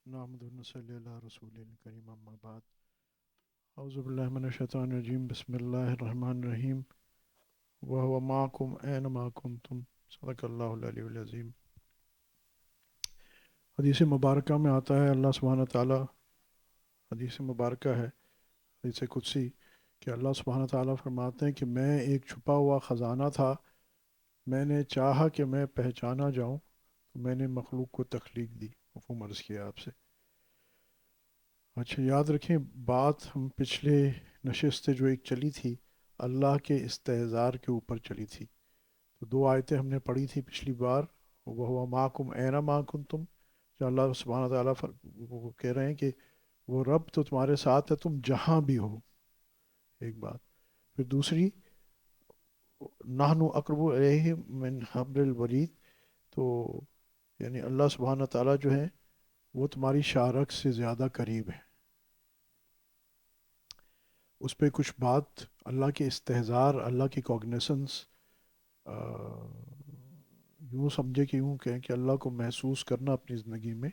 نحمد صلی اللہ رسول الکریم اما بعد اعوذ باللہ من الشیطان الرجیم بسم اللہ الرحمن الرحیم وهو معکم اینما کنتم صدق اللہ العلی العظیم۔ حدیث مبارکہ میں آتا ہے اللہ سبحانہ تعالیٰ، حدیث مبارکہ ہے حدیث قدسی، کہ اللہ سبحانہ تعالیٰ فرماتے ہیں کہ میں ایک چھپا ہوا خزانہ تھا، میں نے چاہا کہ میں پہچانا جاؤں تو میں نے مخلوق کو تخلیق دی۔ مفہوم عرض کیا آپ سے۔ اچھا یاد رکھیں، بات ہم پچھلے نشست جو ایک چلی تھی اللہ کے استحضار کے اوپر چلی تھی، تو دو آیتیں ہم نے پڑھی تھی پچھلی بار۔ وہ معکم اینما کنتم، جو اللہ سبحانہ تعالیٰ وہ کہہ رہے ہیں کہ وہ رب تو تمہارے ساتھ ہے تم جہاں بھی ہو، ایک بات۔ پھر دوسری نحن اقرب الیہ من حبل الورید، تو یعنی اللہ سبحانہ تعالیٰ جو ہے وہ تمہاری شارک سے زیادہ قریب ہے۔ اس پہ کچھ بات اللہ کے استحضار، اللہ کی کوگنیسنس، یوں سمجھے کہ یوں کہیں کہ اللہ کو محسوس کرنا اپنی زندگی میں،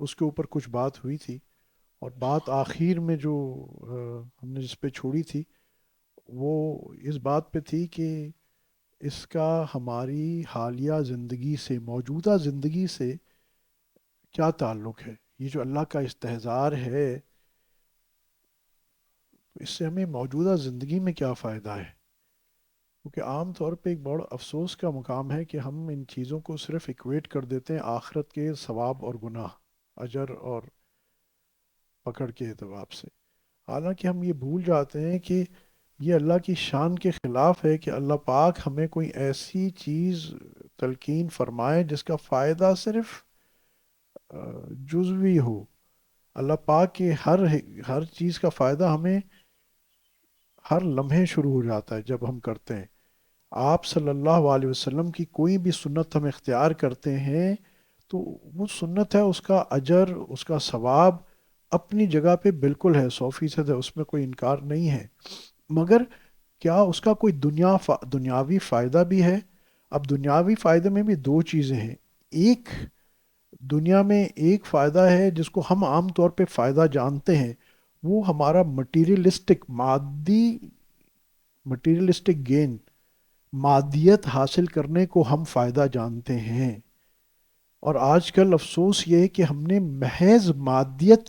اس کے اوپر کچھ بات ہوئی تھی۔ اور بات آخر میں جو ہم نے جس پہ چھوڑی تھی وہ اس بات پہ تھی کہ اس کا ہماری حالیہ زندگی سے، موجودہ زندگی سے کیا تعلق ہے۔ یہ جو اللہ کا استحضار ہے اس سے ہمیں موجودہ زندگی میں کیا فائدہ ہے، کیونکہ عام طور پہ ایک بڑا افسوس کا مقام ہے کہ ہم ان چیزوں کو صرف ایکویٹ کر دیتے ہیں آخرت کے ثواب اور گناہ، اجر اور پکڑ کے اعتبار سے، حالانکہ ہم یہ بھول جاتے ہیں کہ یہ اللہ کی شان کے خلاف ہے کہ اللہ پاک ہمیں کوئی ایسی چیز تلقین فرمائے جس کا فائدہ صرف جزوی ہو۔ اللہ پاک کے ہر چیز کا فائدہ ہمیں ہر لمحے شروع ہو جاتا ہے جب ہم کرتے ہیں۔ آپ صلی اللہ علیہ وسلم کی کوئی بھی سنت ہم اختیار کرتے ہیں تو وہ سنت ہے، اس کا اجر، اس کا ثواب اپنی جگہ پہ بالکل ہے، 100% ہے، اس میں کوئی انکار نہیں ہے، مگر کیا اس کا کوئی دنیاوی فائدہ بھی ہے؟ اب دنیاوی فائدے میں بھی دو چیزیں ہیں۔ ایک، دنیا میں ایک فائدہ ہے جس کو ہم عام طور پہ فائدہ جانتے ہیں، وہ ہمارا مٹیریلسٹک گین، مادیت حاصل کرنے کو ہم فائدہ جانتے ہیں۔ اور آج کل افسوس یہ ہے کہ ہم نے محض مادیت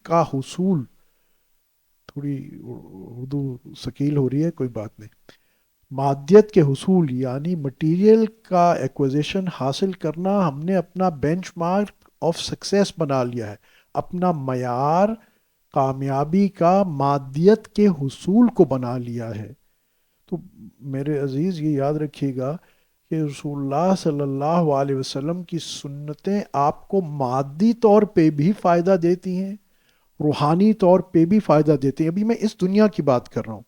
کا حصول، تھوڑی اردو ثقیل ہو رہی ہے، کوئی بات نہیں، مادیت کے حصول یعنی مٹیریل کا ایکوزیشن حاصل کرنا ہم نے اپنا بینچ مارک آف سکسیس بنا لیا ہے، اپنا معیار کامیابی کا مادیت کے حصول کو بنا لیا ہے۔ تو میرے عزیز یہ یاد رکھیے گا کہ رسول اللہ صلی اللہ علیہ وسلم کی سنتیں آپ کو مادی طور پہ بھی فائدہ دیتی ہیں، روحانی طور پہ بھی فائدہ دیتی ہیں۔ ابھی میں اس دنیا کی بات کر رہا ہوں،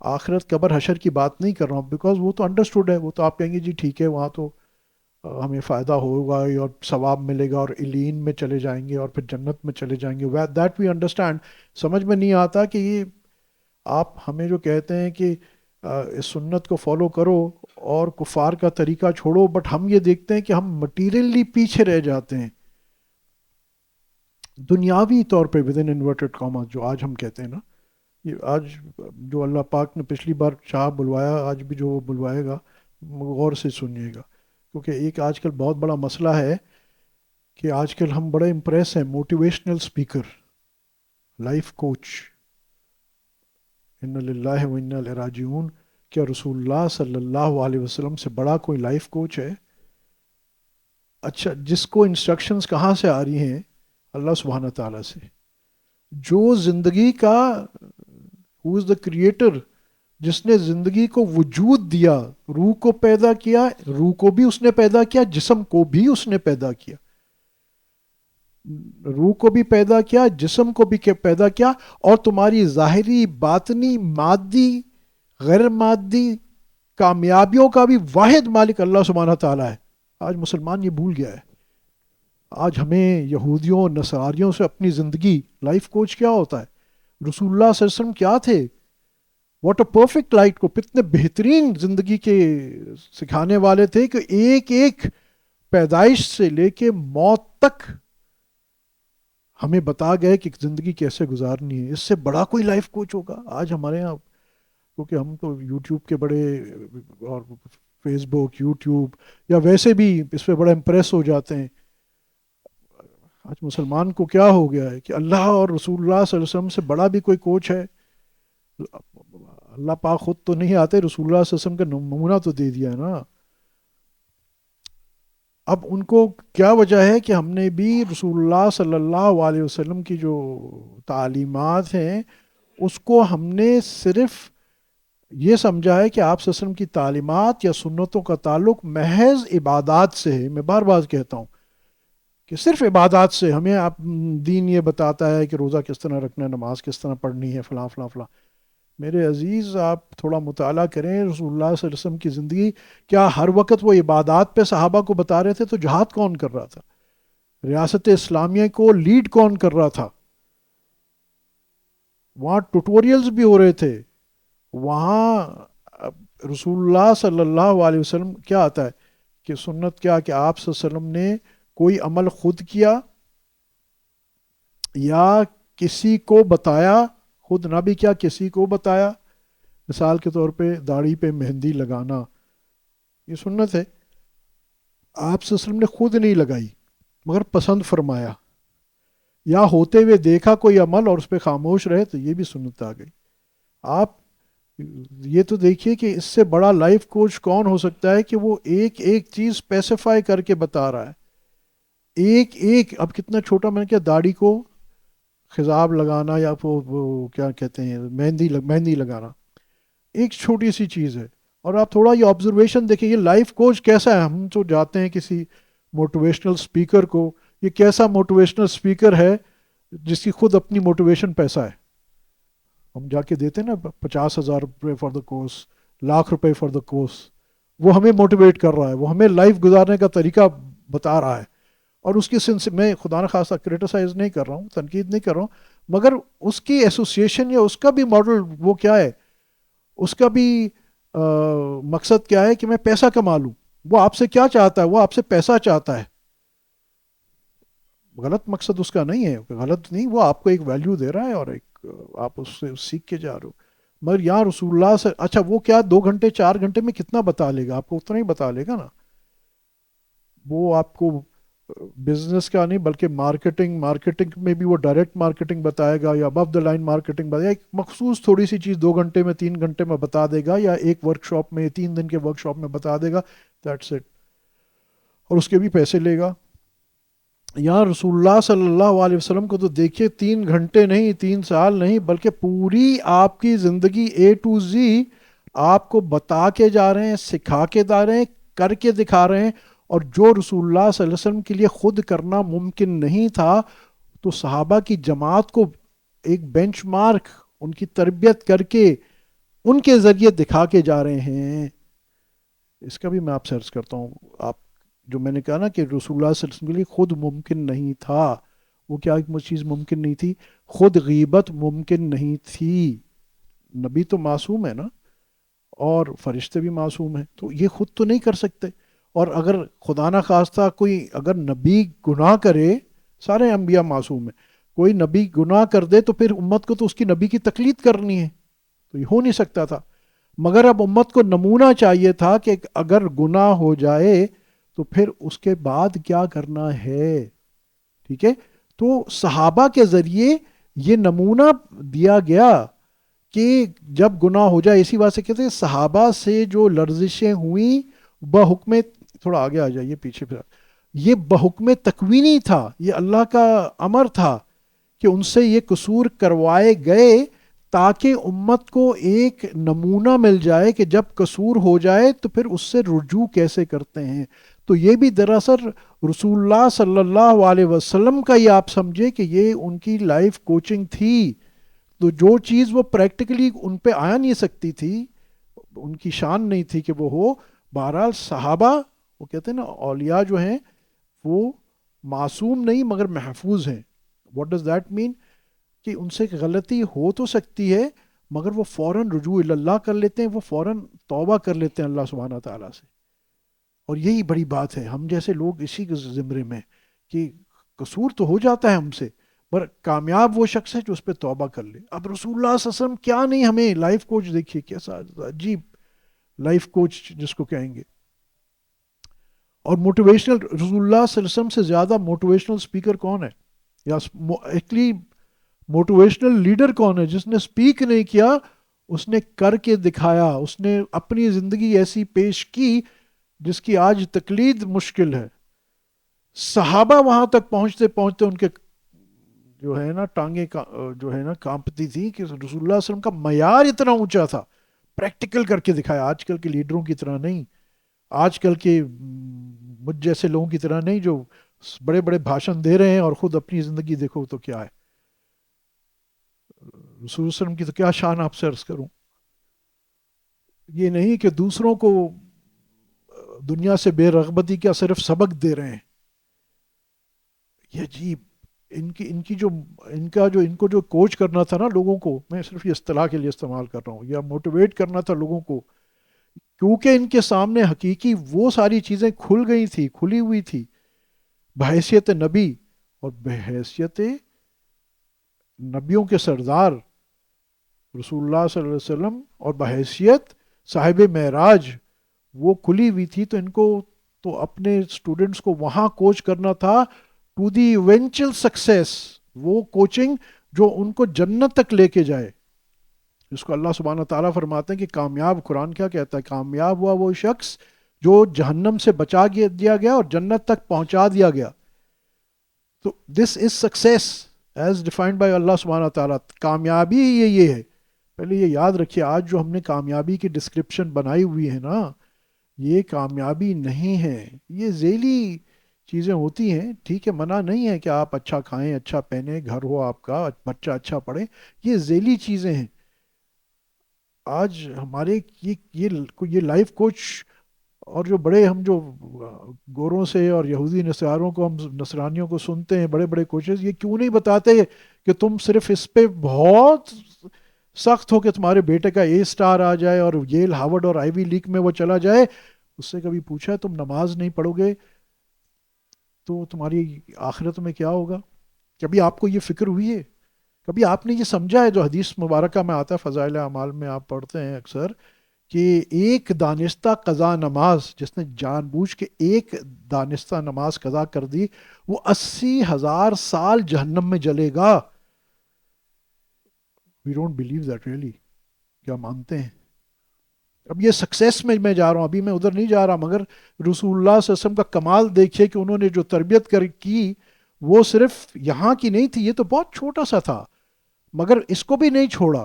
آخرت قبر حشر کی بات نہیں کر رہا ہوں، بیکاز وہ تو انڈرسٹوڈ ہے، وہ تو آپ کہیں گے جی ٹھیک ہے وہاں تو ہمیں فائدہ ہوگا اور ثواب ملے گا اور علین میں چلے جائیں گے اور پھر جنت میں چلے جائیں گے، دیٹ وی انڈرسٹینڈ۔ سمجھ میں نہیں آتا کہ یہ آپ ہمیں جو کہتے ہیں کہ اس سنت کو فالو کرو اور کفار کا طریقہ چھوڑو، بٹ ہم یہ دیکھتے ہیں کہ ہم مٹیریلی پیچھے رہ جاتے ہیں، دنیاوی طور پہ ود ان انورٹڈ کاما، جو آج ہم کہتے ہیں نا، یہ آج جو اللہ پاک نے پچھلی بار چاہ بلوایا، آج بھی جو وہ بلوائے گا غور سے سنیے گا، کیونکہ ایک آج کل بہت بڑا مسئلہ ہے کہ آج کل ہم بڑے امپریس ہیں، موٹیویشنل سپیکر، لائف کوچ، ان للہ و انا الیہ راجعون، کیا رسول اللہ صلی اللہ علیہ وسلم سے بڑا کوئی لائف کوچ ہے؟ اچھا، جس کو انسٹرکشنز کہاں سے آ رہی ہیں؟ اللہ سبحانہ تعالیٰ سے، جو زندگی کا ہو از دا کریٹر، جس نے زندگی کو وجود دیا، روح کو پیدا کیا، روح کو بھی اس نے پیدا کیا، جسم کو بھی اس نے پیدا کیا، روح کو بھی پیدا کیا، جسم کو بھی پیدا کیا، اور تمہاری ظاہری، باطنی، مادی، غیر مادی کامیابیوں کا بھی واحد مالک اللہ سبحانہ تعالیٰ ہے۔ آج مسلمان یہ بھول گیا ہے۔ آج ہمیں یہودیوں نصاریوں سے اپنی زندگی، لائف کوچ کیا ہوتا ہے؟ رسول اللہ صلی اللہ علیہ وسلم کیا تھے؟ واٹ اے پرفیکٹ لائٹ کو، کتنے بہترین زندگی کے سکھانے والے تھے کہ ایک ایک پیدائش سے لے کے موت تک ہمیں بتا گئے کہ زندگی کیسے گزارنی ہے. اس سے بڑا کوئی لائف کوچ ہوگا آج ہمارے یہاں؟ کیونکہ ہم تو یوٹیوب کے بڑے، اور فیس بک، یوٹیوب، یا ویسے بھی اس پہ بڑا امپریس ہو جاتے ہیں. آج مسلمان کو کیا ہو گیا ہے کہ اللہ اور رسول اللہ صلی اللہ علیہ وسلم سے بڑا بھی کوئی کوچ ہے؟ اللہ پاک خود تو نہیں آتے، رسول اللہ صلی اللہ علیہ وسلم کا نمونہ تو دے دیا ہے نا. اب ان کو کیا وجہ ہے کہ ہم نے بھی رسول اللہ صلی اللہ علیہ وسلم کی جو تعلیمات ہیں اس کو ہم نے صرف یہ سمجھا ہے کہ آپ صلی اللہ علیہ وسلم کی تعلیمات یا سنتوں کا تعلق محض عبادات سے ہے. میں بار بار کہتا ہوں کہ صرف عبادات سے ہمیں آپ دین یہ بتاتا ہے کہ روزہ کس طرح رکھنا ہے، نماز کس طرح پڑھنی ہے، فلاں فلاں فلاں. میرے عزیز آپ تھوڑا مطالعہ کریں رسول اللہ صلی اللہ علیہ وسلم کی زندگی. کیا ہر وقت وہ عبادات پہ صحابہ کو بتا رہے تھے؟ تو جہاد کون کر رہا تھا؟ ریاست اسلامیہ کو لیڈ کون کر رہا تھا؟ وہاں ٹوٹوریلز بھی ہو رہے تھے. وہاں رسول اللہ صلی اللہ علیہ وسلم کیا آتا ہے کہ سنت کیا کہ آپ صلی اللہ علیہ وسلم نے کوئی عمل خود کیا یا کسی کو بتایا، خود نہ بھی کیا کسی کو بتایا. مثال کے طور پہ داڑھی پہ مہندی لگانا یہ سنت ہے، آپ صلی اللہ علیہ وسلم نے خود نہیں لگائی مگر پسند فرمایا. یا ہوتے ہوئے دیکھا کوئی عمل اور اس پہ خاموش رہے تو یہ بھی سنت آ گئی. آپ یہ تو دیکھیے کہ اس سے بڑا لائف کوچ کون ہو سکتا ہے کہ وہ ایک ایک چیز اسپیسیفائی کر کے بتا رہا ہے. ایک ایک، اب کتنا چھوٹا، میں نے کیا داڑھی کو خضاب لگانا یا وہ کیا کہتے ہیں مہندی لگانا ایک چھوٹی سی چیز ہے. اور آپ تھوڑا یہ آبزرویشن دیکھیں، یہ لائف کوچ کیسا ہے. ہم تو جاتے ہیں کسی موٹیویشنل سپیکر کو، یہ کیسا موٹیویشنل سپیکر ہے جس کی خود اپنی موٹیویشن پیسہ ہے. ہم جا کے دیتے ہیں نا 50,000 روپے فار دا کورس، لاکھ روپے فار دا کورس. وہ ہمیں موٹیویٹ کر رہا ہے، وہ ہمیں لائف گزارنے کا طریقہ بتا رہا ہے. اور اس کی میں خدا نخواستہ کرٹیسائز نہیں کر رہا ہوں، تنقید نہیں کر رہا ہوں، مگر اس کی ایسوسیشن یا اس کا بھی ماڈل وہ کیا ہے، اس کا بھی مقصد کیا ہے کہ میں پیسہ کما لوں. وہ آپ سے کیا چاہتا ہے؟ وہ آپ سے پیسہ چاہتا ہے. غلط مقصد اس کا نہیں ہے، غلط نہیں، وہ آپ کو ایک ویلیو دے رہا ہے اور ایک آپ اس سے سیکھ کے جا رہے ہو. مگر یہاں رسول اللہ سے اچھا وہ کیا 2 گھنٹے 4 گھنٹے میں کتنا بتا لے گا آپ کو؟ اتنا ہی بتا لے گا نا. وہ آپ کو بزنس کا نہیں بلکہ مارکیٹنگ میں بھی وہ ڈائریکٹ مارکیٹنگ بتائے گا یا ابو دا لائن مارکیٹنگ بتائے گا. ایک مخصوص تھوڑی سی چیز 2 گھنٹے میں 3 گھنٹے میں بتا دے گا، یا ایک ورک شاپ میں 3 دن کے ورک شاپ میں بتا دے گا. That's it. اور اس کے بھی پیسے لے گا. یہاں رسول اللہ صلی اللہ علیہ وسلم کو تو دیکھیے 3 گھنٹے نہیں، 3 سال نہیں، بلکہ پوری آپ کی زندگی اے ٹو زی آپ کو بتا کے جا رہے ہیں، سکھا کے جا رہے ہیں، کر کے دکھا رہے ہیں. اور جو رسول اللہ صلی اللہ علیہ وسلم کے لیے خود کرنا ممکن نہیں تھا تو صحابہ کی جماعت کو ایک بینچ مارک ان کی تربیت کر کے ان کے ذریعے دکھا کے جا رہے ہیں. اس کا بھی میں آپ سے عرض کرتا ہوں، آپ جو میں نے کہا نا کہ رسول اللہ صلی اللہ علیہ وسلم کے لیے خود ممکن نہیں تھا، وہ کیا ایک چیز ممکن نہیں تھی؟ خود غیبت ممکن نہیں تھی. نبی تو معصوم ہے نا، اور فرشتے بھی معصوم ہیں، تو یہ خود تو نہیں کر سکتے. اور اگر خدا نہ خواستہ کوئی اگر نبی گناہ کرے، سارے انبیاء معصوم ہیں، کوئی نبی گناہ کر دے تو پھر امت کو تو اس کی نبی کی تقلید کرنی ہے، تو یہ ہو نہیں سکتا تھا. مگر اب امت کو نمونہ چاہیے تھا کہ اگر گناہ ہو جائے تو پھر اس کے بعد کیا کرنا ہے. ٹھیک ہے، تو صحابہ کے ذریعے یہ نمونہ دیا گیا کہ جب گناہ ہو جائے. اسی بات سے کہتے ہیں صحابہ سے جو لرزشیں ہوئیں بحکم، تھوڑا آگے آ جائیے پیچھے پھر، یہ بحکم تکوینی تھا، یہ اللہ کا امر تھا کہ ان سے یہ قصور کروائے گئے تاکہ امت کو ایک نمونہ مل جائے کہ جب قصور ہو جائے تو پھر اس سے رجوع کیسے کرتے ہیں. تو یہ بھی دراصل رسول اللہ صلی اللہ علیہ وسلم کا یہ آپ سمجھے کہ یہ ان کی لائف کوچنگ تھی. تو جو چیز وہ پریکٹیکلی ان پہ آیا نہیں سکتی تھی، ان کی شان نہیں تھی کہ وہ ہو. بہرحال صحابہ، وہ کہتے ہیں نا اولیاء جو ہیں وہ معصوم نہیں مگر محفوظ ہیں. واٹ ڈز دیٹ مین؟ کہ ان سے غلطی ہو تو سکتی ہے مگر وہ فوراً رجوع اللہ کر لیتے ہیں، وہ فوراً توبہ کر لیتے ہیں اللہ سبحانہ تعالیٰ سے. اور یہی بڑی بات ہے. ہم جیسے لوگ اسی کے زمرے میں کہ قصور تو ہو جاتا ہے ہم سے، پر کامیاب وہ شخص ہے جو اس پہ توبہ کر لے. اب رسول اللہ صلی اللہ علیہ وسلم کیا نہیں ہمیں لائف کوچ دیکھیے کیسا عجیب لائف کوچ جس کو کہیں گے. اور موٹیویشنل رسول اللہ صلی اللہ علیہ وسلم سے زیادہ موٹیویشنل اسپیکر کون ہے, یا ایکچولی موٹیویشنل لیڈر کون ہے جس نے اسپیک نہیں کیا, اس نے کر کے دکھایا, اس نے اپنی زندگی ایسی پیش کی جس کی آج تقلید مشکل ہے. صحابہ وہاں تک پہنچتے پہنچتے ان کے جو ہے نا ٹانگیں جو ہے نا کانپتی تھی کہ رسول اللہ صلی اللہ علیہ وسلم کا معیار اتنا اونچا تھا, پریکٹیکل کر کے دکھایا. آج کل کے لیڈروں کی طرح نہیں, آج کل کے مجھ جیسے لوگوں کی طرح نہیں جو بڑے بڑے بھاشن دے رہے ہیں اور خود اپنی زندگی دیکھو تو کیا ہے. رسول اللہ علیہ وسلم کی تو کیا شان آپ سے عرض کروں. یہ نہیں کہ دوسروں کو دنیا سے بے رغبتی کا صرف سبق دے رہے ہیں. یہ عجیب ان کی جو ان کو جو کوچ کرنا تھا نا لوگوں کو, میں صرف یہ اصطلاح کے لیے استعمال کر رہا ہوں, یا موٹیویٹ کرنا تھا لوگوں کو, کیونکہ ان کے سامنے حقیقی وہ ساری چیزیں کھل گئی تھی, کھلی ہوئی تھی بحیثیت نبی اور بحیثیت نبیوں کے سردار رسول اللہ صلی اللہ علیہ وسلم, اور بحیثیت صاحب معراج وہ کھلی ہوئی تھی. تو ان کو تو اپنے اسٹوڈنٹس کو وہاں کوچ کرنا تھا ٹو دی ایونچل سکسیس, وہ کوچنگ جو ان کو جنت تک لے کے جائے, جس کو اللہ سبحانہ تعالیٰ فرماتے ہیں کہ کامیاب, قرآن کیا کہتا ہے, کامیاب ہوا وہ شخص جو جہنم سے بچا دیا گیا اور جنت تک پہنچا دیا گیا. تو this is success as defined by اللہ سبحانہ تعالیٰ. کامیابی یہ ہے. پہلے یہ یاد رکھیے, آج جو ہم نے کامیابی کی ڈسکرپشن بنائی ہوئی ہے نا, یہ کامیابی نہیں ہے. یہ ذیلی چیزیں ہوتی ہیں, ٹھیک ہے, منع نہیں ہے کہ آپ اچھا کھائیں, اچھا پہنیں, گھر ہو آپ کا, بچہ اچھا پڑھے, یہ ذیلی چیزیں ہیں. آج ہمارے یہ لائف کوچ اور جو بڑے ہم جو گوروں سے اور یہودی نصاروں کو, ہم نصرانیوں کو سنتے ہیں بڑے بڑے کوچز, یہ کیوں نہیں بتاتے کہ تم صرف اس پہ بہت سخت ہو کہ تمہارے بیٹے کا اے سٹار آ جائے اور ییل ہارورڈ اور آئی وی لیگ میں وہ چلا جائے. اس سے کبھی پوچھا تم نماز نہیں پڑھو گے تو تمہاری آخرت میں کیا ہوگا؟ کبھی آپ کو یہ فکر ہوئی ہے؟ کبھی آپ نے یہ سمجھا ہے جو حدیث مبارکہ میں آتا ہے, فضائل اعمال میں آپ پڑھتے ہیں اکثر, کہ ایک دانستہ قضا نماز, جس نے جان بوجھ کے ایک دانستہ نماز قضا کر دی, وہ 80,000 سال جہنم میں جلے گا. We don't believe that really, کیا مانتے ہیں؟ اب یہ سکسیس میں جا رہا ہوں, ابھی میں ادھر نہیں جا رہا, مگر رسول اللہ صلی اللہ علیہ وسلم کا کمال دیکھیے کہ انہوں نے جو تربیت کی وہ صرف یہاں کی نہیں تھی, یہ تو بہت چھوٹا سا تھا, مگر اس کو بھی نہیں چھوڑا.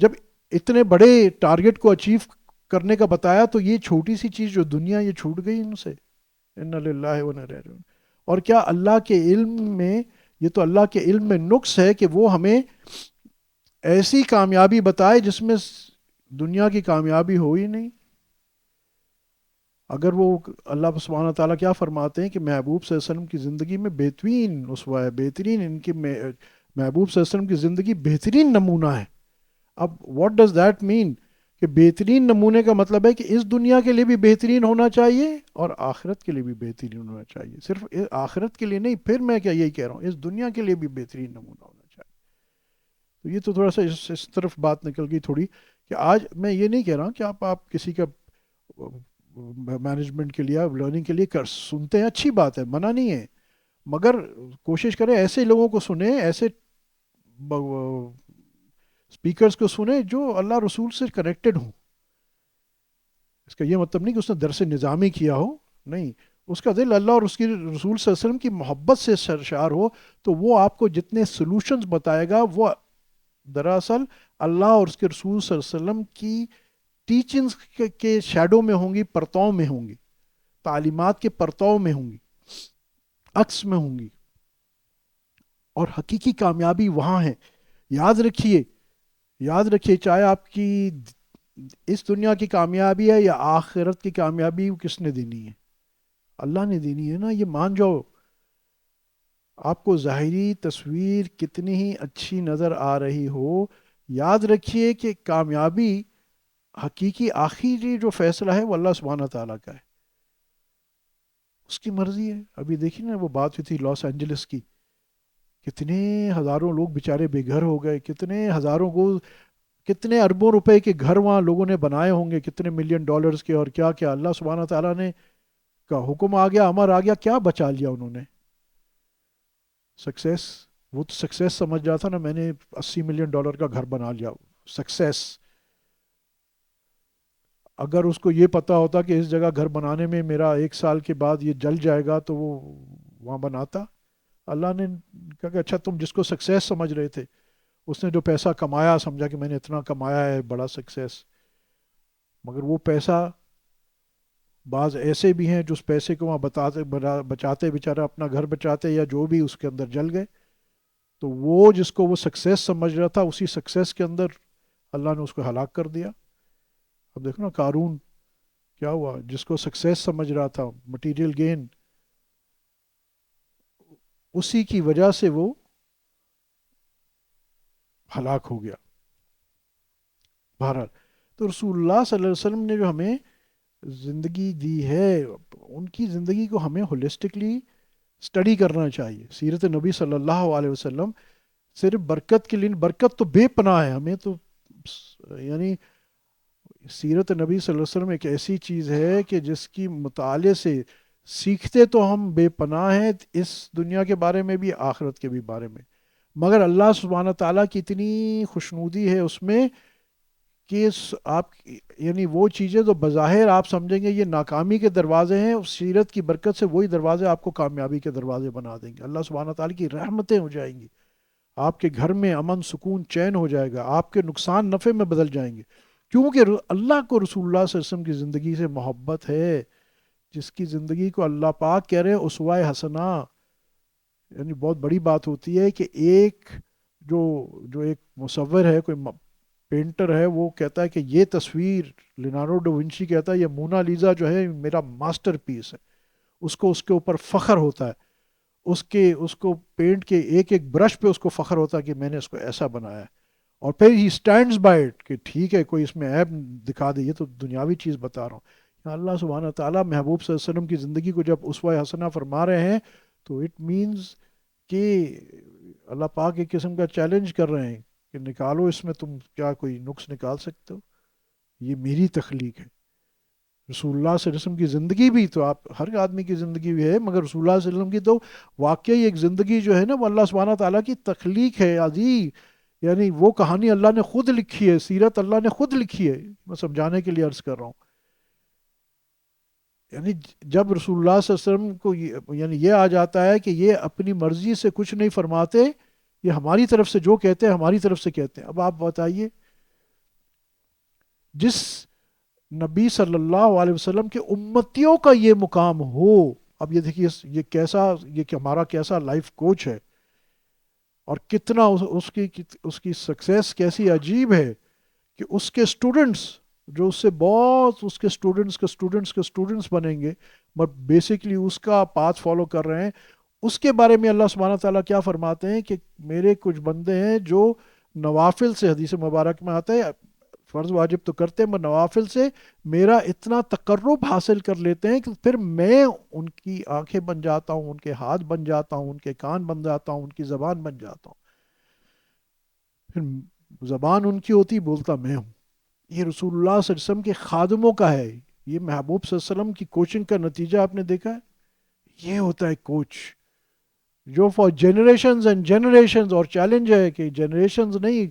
جب اتنے بڑے ٹارگٹ کو اچیو کرنے کا بتایا تو یہ چھوٹی سی چیز جو دنیا, یہ چھوٹ گئی ان سے. انا للہ و انا الیہ راجعون. اور کیا اللہ کے علم میں, یہ تو اللہ کے علم میں نقص ہے کہ وہ ہمیں ایسی کامیابی بتائے جس میں دنیا کی کامیابی ہو ہی نہیں. اگر وہ اللہ سبحانہ تعالیٰ کیا فرماتے ہیں کہ محبوب صلی اللہ علیہ وسلم کی زندگی میں بہترین اسوہ ہے, بہترین ان کی محبوب صلی اللہ علیہ وسلم کی زندگی بہترین نمونہ ہے. اب واٹ ڈز دیٹ مین, کہ بہترین نمونے کا مطلب ہے کہ اس دنیا کے لیے بھی بہترین ہونا چاہیے اور آخرت کے لیے بھی بہترین ہونا چاہیے. صرف آخرت کے لیے نہیں, پھر میں کیا یہی کہہ رہا ہوں, اس دنیا کے لیے بھی بہترین نمونہ ہونا چاہیے. تو یہ تو تھوڑا سا اس طرف بات نکل گئی تھوڑی, کہ آج میں یہ نہیں کہہ رہا ہوں کہ آپ کسی کا مینجمنٹ کے لیے, لرننگ کے لیے سنتے ہیں, اچھی بات ہے, منع نہیں ہے, مگر کوشش کریں ایسے لوگوں کو سنیں, ایسے اسپیکرز کو سنیں جو اللہ رسول سے کنیکٹڈ ہوں. اس کا یہ مطلب نہیں کہ اس نے درس نظامی کیا ہو, نہیں, اس کا دل اللہ اور اس کی رسول صلی اللہ علیہ وسلم کی محبت سے سرشار ہو, تو وہ آپ کو جتنے سلوشنز بتائے گا وہ دراصل اللہ اور اس کے رسول صلی اللہ علیہ وسلم کی ٹیچنگز کے شیڈو میں ہوں گی, پرتاؤں میں ہوں گی, تعلیمات کے پرتاؤں میں ہوں گی, عکس میں ہوں گی. اور حقیقی کامیابی وہاں ہے. یاد رکھیے چاہے آپ کی اس دنیا کی کامیابی ہے یا آخرت کی کامیابی, کس نے دینی ہے؟ اللہ نے دینی ہے نا, یہ مان جاؤ. آپ کو ظاہری تصویر کتنی ہی اچھی نظر آ رہی ہو, یاد رکھیے کہ کامیابی حقیقی آخری جو فیصلہ ہے وہ اللہ سبحانہ تعالیٰ کا ہے, اس کی مرضی ہے. ابھی دیکھیے نا وہ بات ہوئی تھی لاس اینجلس کی, کتنے ہزاروں لوگ بیچارے بے گھر ہو گئے، کتنے ہزاروں کو، کتنے اربوں روپے کے گھر وہاں لوگوں نے بنائے ہوں گے، کتنے ملین ڈالرز کے، اور کیا کیا اللہ سبحانہ تعالیٰ نے کا حکم آ گیا، امر آ گیا، کیا بچا لیا انہوں نے؟ سکسیس. وہ تو سکسیس سمجھ رہا تھا نا، میں نے $80 ملین کا گھر بنا لیا، سکسیس. اگر اس کو یہ پتا ہوتا کہ اس جگہ گھر بنانے میں میرا 1 سال کے بعد یہ جل جائے گا تو وہ وہاں بناتا. اللہ نے کہا کہ اچھا تم جس کو سکسیس سمجھ رہے تھے، اس نے جو پیسہ کمایا سمجھا کہ میں نے اتنا کمایا ہے بڑا سکسیس، مگر وہ پیسہ، بعض ایسے بھی ہیں جو اس پیسے کو وہاں بچاتے بیچارہ اپنا گھر بچاتے یا جو بھی اس کے اندر جل گئے. تو وہ جس کو وہ سکسیس سمجھ رہا تھا، اسی سکسیس کے اندر اللہ نے اس کو ہلاک کر دیا. اب دیکھو نا قارون کیا ہوا، جس کو سکسیس سمجھ رہا تھا، مٹیریل گین، اسی کی وجہ سے وہ ہلاک ہو گیا. بہرحال، تو رسول اللہ صلی اللہ علیہ وسلم نے جو ہمیں زندگی دی ہے، ان کی زندگی کو ہمیں ہولسٹکلی اسٹڈی کرنا چاہیے. سیرت نبی صلی اللہ علیہ وسلم صرف برکت کے لیے، برکت تو بے پناہ ہے، ہمیں تو یعنی سیرت نبی صلی اللہ علیہ وسلم ایک ایسی چیز ہے کہ جس کی مطالعے سے سیکھتے تو ہم بے پناہ ہیں، اس دنیا کے بارے میں بھی، آخرت کے بھی بارے میں. مگر اللہ سبحانہ تعالیٰ کی اتنی خوشنودی ہے اس میں کہ آپ یعنی وہ چیزیں تو بظاہر آپ سمجھیں گے یہ ناکامی کے دروازے ہیں، اس سیرت کی برکت سے وہی دروازے آپ کو کامیابی کے دروازے بنا دیں گے. اللہ سبحانہ تعالیٰ کی رحمتیں ہو جائیں گی، آپ کے گھر میں امن سکون چین ہو جائے گا، آپ کے نقصان نفع میں بدل جائیں گے، کیونکہ اللہ کو رسول اللہ صلی اللہ علیہ وسلم کی زندگی سے محبت ہے. جس کی زندگی کو اللہ پاک کہہ رہے ہیں اسوہ حسنہ. یعنی بہت بڑی بات ہوتی ہے کہ ایک جو جو ایک مصور ہے، کوئی پینٹر ہے، وہ کہتا ہے کہ یہ تصویر، لینارڈو ڈا ونچی کہتا ہے یہ مونا لیزا جو ہے میرا ماسٹر پیس ہے. اس کو اس کے اوپر فخر ہوتا ہے، اس کو پینٹ کے ایک ایک برش پہ اس کو فخر ہوتا ہے کہ میں نے اس کو ایسا بنایا ہے. اور پھر ہی اسٹینڈز بائی اٹ کہ ٹھیک ہے کوئی اس میں عیب دکھا دے، یہ تو دنیاوی چیز بتا رہا ہوں. اللہ سبحانہ تعالیٰ محبوب صلی اللہ علیہ وسلم کی زندگی کو جب اسوہ حسنہ فرما رہے ہیں تو اٹ مینز کہ اللہ پاک ایک قسم کا چیلنج کر رہے ہیں کہ نکالو اس میں، تم کیا کوئی نقص نکال سکتے ہو؟ یہ میری تخلیق ہے. رسول اللہ صلی اللہ علیہ وسلم کی زندگی بھی تو، آپ ہر آدمی کی زندگی بھی ہے، مگر رسول اللہ صلی اللہ علیہ وسلم کی تو واقعی ایک زندگی جو ہے نا وہ اللہ سبحانہ تعالیٰ کی تخلیق ہے عزیز. یعنی وہ کہانی اللہ نے خود لکھی ہے، سیرت اللہ نے خود لکھی ہے. میں سمجھانے کے لیے عرض کر رہا ہوں. یعنی جب رسول اللہ صلی اللہ علیہ وسلم کو یعنی یہ آ جاتا ہے کہ یہ اپنی مرضی سے کچھ نہیں فرماتے، یہ ہماری طرف سے جو کہتے ہیں ہماری طرف سے کہتے ہیں. اب آپ بتائیے، جس نبی صلی اللہ علیہ وسلم کے امتیوں کا یہ مقام ہو، اب یہ دیکھیے یہ کیسا، یہ کہ ہمارا کیسا لائف کوچ ہے، اور کتنا اس کی سکسیس کیسی عجیب ہے کہ اس کے سٹوڈنٹس جو اس سے بہت، اس کے سٹوڈنٹس بنیں گے، بٹ بیسکلی اس کا پاتھ فالو کر رہے ہیں. اس کے بارے میں اللہ سبحانہ تعالیٰ کیا فرماتے ہیں کہ میرے کچھ بندے ہیں جو نوافل سے، حدیث مبارک میں آتا ہے فرض واجب تو کرتے ہیں مگر نوافل سے میرا اتنا تقرب حاصل کر لیتے ہیں کہ پھر میں ان کی آنکھیں بن جاتا ہوں، ان کے ہاتھ بن جاتا ہوں، ان کے کان بن جاتا ہوں، ان کی زبان بن جاتا ہوں. پھر زبان ان کی ہوتی، بولتا میں ہوں. یہ رسول اللہ صلی اللہ علیہ وسلم کے خادموں کا ہے. یہ محبوب صلی اللہ علیہ وسلم کی کوچنگ کا نتیجہ آپ نے دیکھا ہے. یہ ہوتا ہے کوچ جو فار جنریشنز اینڈ جنریشنز، اور چیلنج ہے کہ جنریشنز نہیں،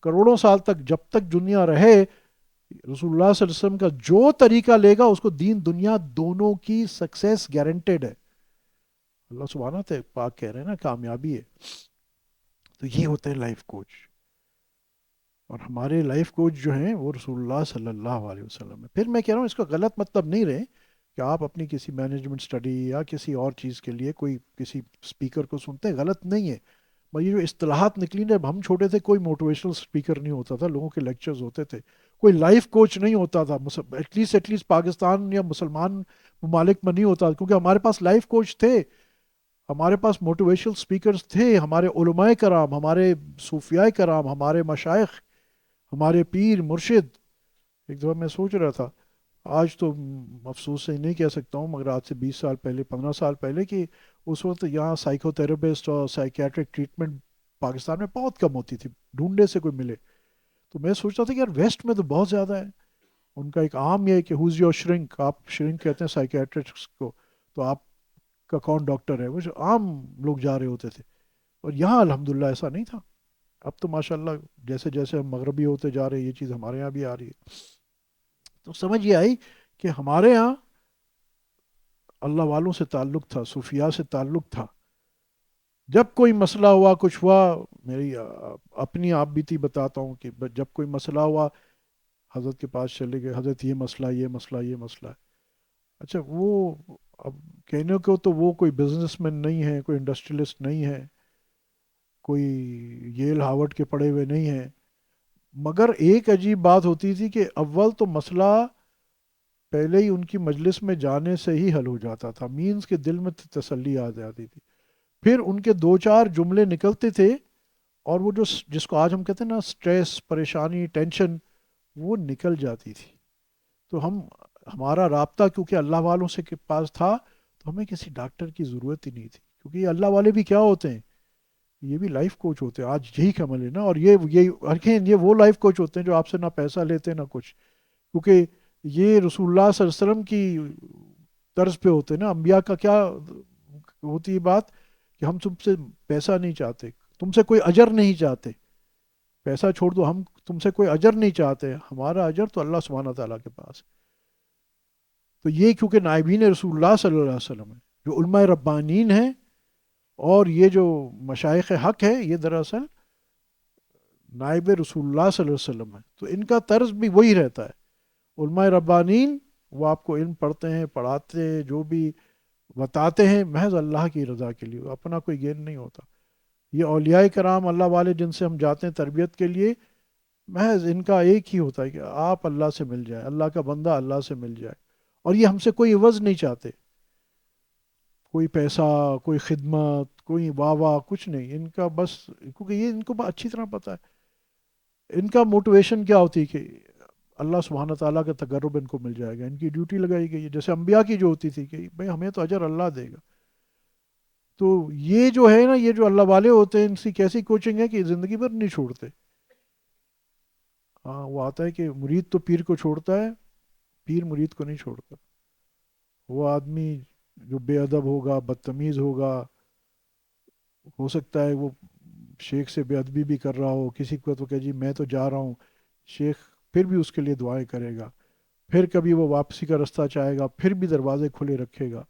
کروڑوں سال تک جب تک دنیا رہے، رسول اللہ صلی اللہ علیہ وسلم کا جو طریقہ لے گا اس کو دین دنیا دونوں کی سکسیس گارنٹیڈ ہے. اللہ سبحانہ پاک کہہ رہے ہیں نا کامیابی ہے. تو یہ ہوتے ہیں لائف کوچ. اور ہمارے لائف کوچ جو ہیں وہ رسول اللہ صلی اللہ علیہ وسلم ہے. پھر میں کہہ رہا ہوں اس کا غلط مطلب نہیں رہے کہ آپ اپنی کسی مینجمنٹ سٹڈی یا کسی اور چیز کے لیے کوئی کسی اسپیکر کو سنتے ہیں، غلط نہیں ہے. یہ جو اصطلاحات نکلی نا، جب ہم چھوٹے تھے کوئی موٹیویشنل اسپیکر نہیں ہوتا تھا، لوگوں کے لیکچرز ہوتے تھے، کوئی لائف کوچ نہیں ہوتا تھا، ایٹ لیسٹ پاکستان یا مسلمان ممالک میں نہیں ہوتا، کیونکہ ہمارے پاس لائف کوچ تھے، ہمارے پاس موٹیویشنل اسپیکرز تھے، ہمارے علماء کرام، ہمارے صوفیاء کرام، ہمارے مشائخ، ہمارے پیر مرشد. ایک دفعہ میں سوچ رہا تھا، آج تو افسوس سے نہیں کہہ سکتا ہوں، مگر آج سے 20 سال پہلے، 15 سال پہلے، کہ اس وقت یہاں سائیکو تھراپسٹ اور سائیکیٹرک ٹریٹمنٹ پاکستان میں بہت کم ہوتی تھی، ڈھونڈنے سے کوئی ملے. تو میں سوچتا تھا کہ یار ویسٹ میں تو بہت زیادہ ہے. ان کا ایک عام یہ ہے کہ ہوز یور شرنک، آپ شرنک کہتے ہیں سائیکیٹرسٹ کو، تو آپ کا کون ڈاکٹر ہے، وہ جو عام لوگ جا رہے ہوتے تھے. اور یہاں الحمدللہ ایسا نہیں تھا. اب تو ماشاءاللہ جیسے جیسے ہم مغربی ہوتے جا رہے ہیں یہ چیز ہمارے یہاں بھی آ رہی ہے. تو سمجھ یہ آئی کہ ہمارے یہاں اللہ والوں سے تعلق تھا، صوفیاء سے تعلق تھا. جب کوئی مسئلہ ہوا، کچھ ہوا، میری اپنی آپ بیتی بتاتا ہوں کہ جب کوئی مسئلہ ہوا حضرت کے پاس چلے گئے، حضرت یہ مسئلہ یہ مسئلہ یہ مسئلہ ہے. اچھا وہ اب کہنے کو تو وہ کوئی بزنس مین نہیں ہے، کوئی انڈسٹریلسٹ نہیں ہے، کوئی ییل ہارورڈ کے پڑھے ہوئے نہیں ہیں، مگر ایک عجیب بات ہوتی تھی کہ اول تو مسئلہ پہلے ہی ان کی مجلس میں جانے سے ہی حل ہو جاتا تھا، مینز کے دل میں تسلی آ جاتی تھی. پھر ان کے دو چار جملے نکلتے تھے اور وہ جو جس کو آج ہم کہتے ہیں نا سٹریس، پریشانی، ٹینشن، وہ نکل جاتی تھی. تو ہمارا رابطہ کیونکہ اللہ والوں سے کے پاس تھا، تو ہمیں کسی ڈاکٹر کی ضرورت ہی نہیں تھی. کیونکہ یہ اللہ والے بھی کیا ہوتے ہیں، یہ بھی لائف کوچ ہوتے ہیں. آج یہی کا عمل ہے نا. اور یہ وہ لائف کوچ ہوتے ہیں جو آپ سے نہ پیسہ لیتے ہیں نہ کچھ. کیونکہ یہ رسول اللہ صلی اللہ علیہ وسلم کی طرز پہ ہوتے ہیں نا. انبیاء کا کیا ہوتی ہے بات کہ ہم تم سے پیسہ نہیں چاہتے، تم سے کوئی اجر نہیں چاہتے. پیسہ چھوڑ دو، ہم تم سے کوئی اجر نہیں چاہتے، ہمارا اجر تو اللہ سبحانہ تعالیٰ کے پاس ہے. تو یہ کیونکہ نائبین رسول اللہ صلی اللہ علیہ وسلم ہیں، جو علماء ربانین ہیں، اور یہ جو مشائخ حق ہے یہ دراصل نائب رسول اللہ صلی اللہ علیہ وسلم ہے. تو ان کا طرز بھی وہی رہتا ہے. علماء ربانین وہ آپ کو علم پڑھتے ہیں، پڑھاتے ہیں، جو بھی بتاتے ہیں محض اللہ کی رضا کے لیے، اپنا کوئی گین نہیں ہوتا. یہ اولیاء کرام اللہ والے جن سے ہم جاتے ہیں تربیت کے لیے، محض ان کا ایک ہی ہوتا ہے کہ آپ اللہ سے مل جائے، اللہ کا بندہ اللہ سے مل جائے. اور یہ ہم سے کوئی عوض نہیں چاہتے، کوئی پیسہ، کوئی خدمت، کوئی واہ واہ، کچھ نہیں. ان کا بس کیونکہ یہ ان کو اچھی طرح پتہ ہے ان کا موٹیویشن کیا ہوتی ہے کہ اللہ سبحانہ تعالیٰ کا تقرب ان کو مل جائے گا. ان کی ڈیوٹی لگائی گئی ہے جیسے انبیاء کی جو ہوتی تھی کہ بھئی ہمیں تو اجر اللہ دے گا. تو یہ جو ہے نا، یہ جو اللہ والے ہوتے ہیں ان کی کیسی کوچنگ ہے کہ زندگی بھر نہیں چھوڑتے. ہاں وہ آتا ہے کہ مرید تو پیر کو چھوڑتا ہے، پیر مرید کو نہیں چھوڑتا. وہ آدمی جو بے ادب ہوگا، بدتمیز ہوگا، ہو سکتا ہے وہ شیخ سے بے ادبی بھی کر رہا ہو، کسی کو تو کہ جی میں تو جا رہا ہوں، شیخ پھر بھی اس کے لیے دعائیں کرے گا. پھر کبھی وہ واپسی کا رستہ چاہے گا، پھر بھی دروازے کھلے رکھے گا.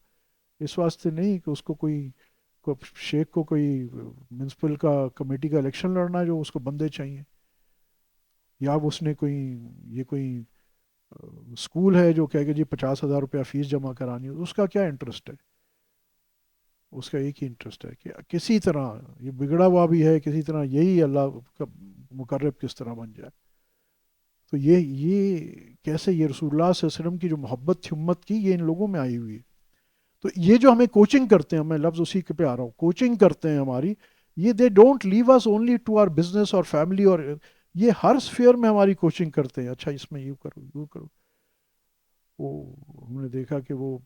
اس واسطے نہیں کہ اس کو شیخ کو کوئی میونسپل کا کمیٹی کا الیکشن لڑنا ہے جو اس کو بندے چاہیے، یا اس نے کوئی اسکول ہے جو کہے کہ جی 50,000 روپیہ فیس جمع کرانی ہے. اس کا کیا انٹرسٹ ہے؟ اس کا ایک ہی انٹرسٹ ہے کہ کسی طرح یہ بگڑا ہوا بھی ہے، کسی طرح یہی اللہ کا مقرب کس طرح بن جائے. تو یہ کیسے یہ رسول اللہ صلی اللہ علیہ وسلم کی جو محبت تھی امت کی، یہ ان لوگوں میں آئی ہوئی ہے. تو یہ جو ہمیں کوچنگ کرتے ہیں، میں لفظ اسی پہ آ رہا ہوں، کوچنگ کرتے ہیں ہماری، یہ they don't leave us only to our business اور فیملی، اور یہ ہر سفیئر میں ہماری کوچنگ کرتے ہیں. اچھا اس میں یوں کرو، یوں کرو. وہ ہم نے دیکھا کہ وہ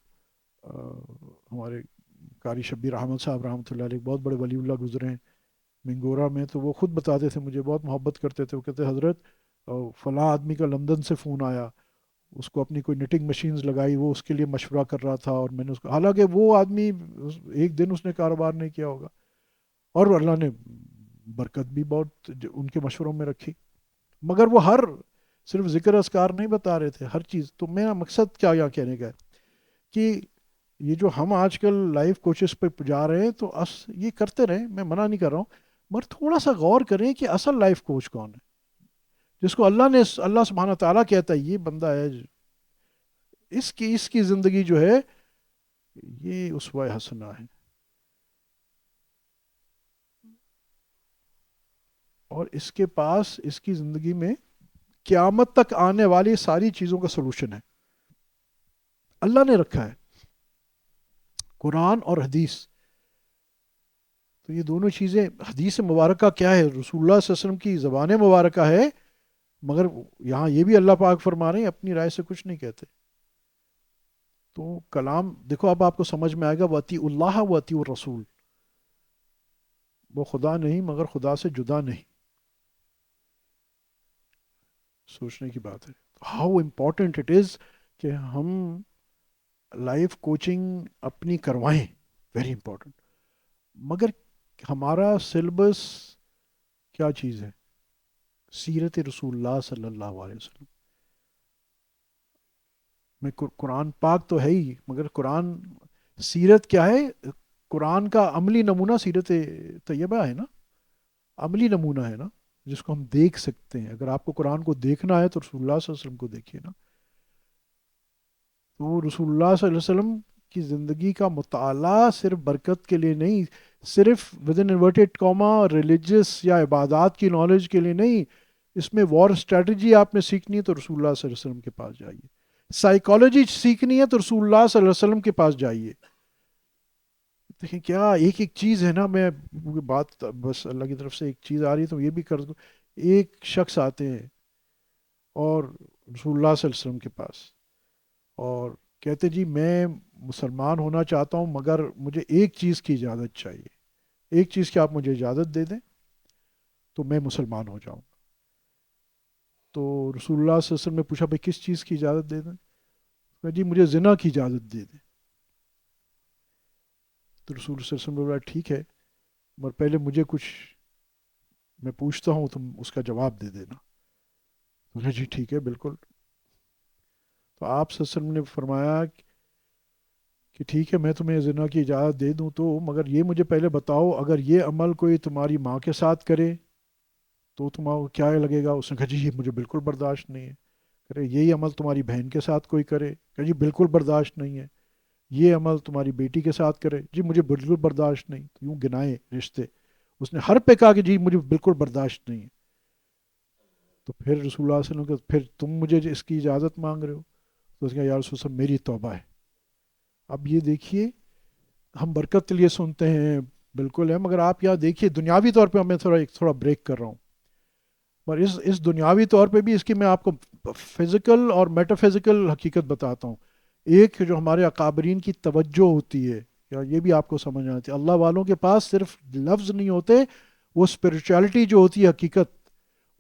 ہمارے قاری شبیر احمد صاحب رحمۃ اللہ علیہ بہت بڑے ولی اللہ گزرے ہیں منگورا میں. تو وہ خود بتاتے تھے، مجھے بہت محبت کرتے تھے. وہ کہتے حضرت فلاں آدمی کا لندن سے فون آیا، اس کو اپنی کوئی نٹنگ مشینز لگائی، وہ اس کے لیے مشورہ کر رہا تھا، اور میں نے اس کو، حالانکہ وہ آدمی ایک دن اس نے کاروبار نہیں کیا ہوگا، اور اللہ نے برکت بھی بہت ان کے مشوروں میں رکھی. مگر وہ صرف ذکر اذکار نہیں بتا رہے تھے، ہر چیز. تو میرا مقصد کیا یہاں کہنے کا ہے کہ یہ جو ہم آج کل لائف کوچز پہ جا رہے ہیں تو یہ کرتے رہیں، میں منع نہیں کر رہا ہوں، مگر تھوڑا سا غور کریں کہ اصل لائف کوچ کون ہے، جس کو اللہ سبحانہ تعالیٰ کہتا ہے یہ بندہ ہے، اس کی زندگی جو ہے یہ اسوہ حسنہ ہے، اور اس کے پاس اس کی زندگی میں قیامت تک آنے والی ساری چیزوں کا سلوشن ہے. اللہ نے رکھا ہے قرآن اور حدیث. تو یہ دونوں چیزیں، حدیث مبارکہ کیا ہے؟ رسول اللہ صلی اللہ علیہ وسلم کی زبان مبارکہ ہے، مگر یہاں یہ بھی اللہ پاک فرما رہے ہیں اپنی رائے سے کچھ نہیں کہتے. تو کلام دیکھو اب آپ کو سمجھ میں آئے گا، وَأَطِیعُوا اللَّهَ وَأَطِیعُوا الرَّسُولَ، وہ خدا نہیں مگر خدا سے جدا نہیں. سوچنے کی بات ہے ہاؤ امپورٹنٹ اٹ از کہ ہم لائف کوچنگ اپنی کروائیں. Very important. مگر ہمارا سلیبس کیا چیز ہے؟ سیرت رسول اللہ صلی اللہ علیہ وسلم میں. قرآن پاک تو ہے ہی، مگر قرآن سیرت کیا ہے؟ قرآن کا عملی نمونہ سیرت طیبہ ہے نا، عملی نمونہ ہے نا، جس کو ہم دیکھ سکتے ہیں. اگر آپ کو قرآن کو دیکھنا ہے تو رسول اللہ صلی اللہ علیہ وسلم کو دیکھیے نا. تو رسول اللہ صلی اللہ علیہ وسلم کی زندگی کا مطالعہ صرف برکت کے لیے نہیں، صرف with in inverted Cama religious یا عبادات کی نالج کے لیے نہیں. اس میں وار اسٹریٹجی آپ نے سیکھنی ہے تو رسول اللہ صلی اللہ علیہ وسلم کے پاس جائیے. سائیکالوجی سیکھنی ہے تو رسول اللہ صلی اللہ علیہ وسلم کے پاس جائیے. دیکھیں کیا ایک ایک چیز ہے نا. میں بات بس اللہ کی طرف سے ایک چیز آ رہی ہے تو یہ بھی کر دوں. ایک شخص آتے ہیں اور رسول اللہ صلی اللہ علیہ وسلم کے پاس اور کہتے جی میں مسلمان ہونا چاہتا ہوں مگر مجھے ایک چیز کی اجازت چاہیے. ایک چیز کی آپ مجھے اجازت دے دیں تو میں مسلمان ہو جاؤں. تو رسول اللہ صلی اللہ علیہ وسلم نے پوچھا بھائی کس چیز کی اجازت دے دیں؟ کہا جی مجھے زنا کی اجازت دے دیں. تو رسول اللہ صلی اللہ علیہ وسلم نے بولا ٹھیک ہے مگر پہلے مجھے کچھ میں پوچھتا ہوں تم اس کا جواب دے دینا. تو نے جی ٹھیک ہے بالکل. تو آپ صلی اللہ علیہ وسلم نے فرمایا کہ ٹھیک ہے میں تمہیں زنا کی اجازت دے دوں تو مگر یہ مجھے پہلے بتاؤ اگر یہ عمل کوئی تمہاری ماں کے ساتھ کرے تو تمہیں کیا لگے گا؟ اس نے کہا جی یہ مجھے بالکل برداشت نہیں ہے. کرے یہی عمل تمہاری بہن کے ساتھ کوئی کرے؟ کہا جی بالکل برداشت نہیں ہے. یہ عمل تمہاری بیٹی کے ساتھ کرے؟ جی مجھے بالکل برداشت نہیں. تو یوں گنائے رشتے. اس نے ہر پہ کہا کہ جی مجھے بالکل برداشت نہیں ہے. تو پھر رسول اللہ صلی اللہ علیہ وسلم کہ پھر تم مجھے اس کی اجازت مانگ رہے ہو؟ تو اس نے کہا یا رسول اللہ میری توبہ ہے. اب یہ دیکھیے ہم برکت کے لیے سنتے ہیں بالکل ہے مگر آپ یہاں دیکھیے دنیاوی طور پہ میں تھوڑا بریک کر رہا ہوں. اور اس دنیاوی طور پہ بھی اس کی میں آپ کو فزیکل اور میٹا فزیکل حقیقت بتاتا ہوں. ایک جو ہمارے اکابرین کی توجہ ہوتی ہے یا یہ بھی آپ کو سمجھ آتی ہے. اللہ والوں کے پاس صرف لفظ نہیں ہوتے، وہ اسپرچویلٹی جو ہوتی ہے حقیقت،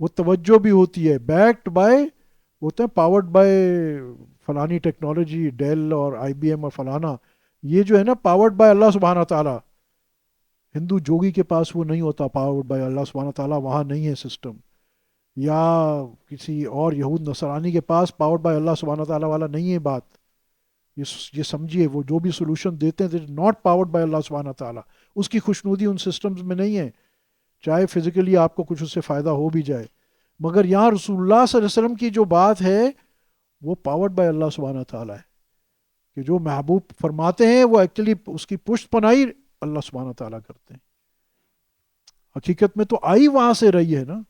وہ توجہ بھی ہوتی ہے بیکڈ بائی، ہوتے ہیں پاورڈ بائی فلانی ٹیکنالوجی ڈیل اور آئی بی ایم اور فلانا. یہ جو ہے نا پاورڈ بائی اللہ سبحانہ تعالیٰ. ہندو جوگی کے پاس وہ نہیں ہوتا پاورڈ بائی اللہ سبحانہ تعالیٰ، وہاں نہیں ہے سسٹم. یا کسی اور یہود نصرانی کے پاس پاورڈ بائی اللہ سبحانہ تعالیٰ والا نہیں ہے بات. یہ سمجھیے وہ جو بھی سولوشن دیتے ہیں ناٹ پاورڈ بائی اللہ سبحانہ تعالیٰ. اس کی خوشنودی ان سسٹمز میں نہیں ہے چاہے فزیکلی آپ کو کچھ اس سے فائدہ ہو بھی جائے. مگر یہاں رسول اللہ صلی اللہ علیہ وسلم کی جو بات ہے وہ پاورڈ بائی اللہ سبحانہ تعالیٰ ہے کہ جو محبوب فرماتے ہیں وہ ایکچولی اس کی پشت پناہی اللہ سبحانہ تعالیٰ کرتے ہیں. حقیقت میں تو آئی وہاں سے رہی ہے نا.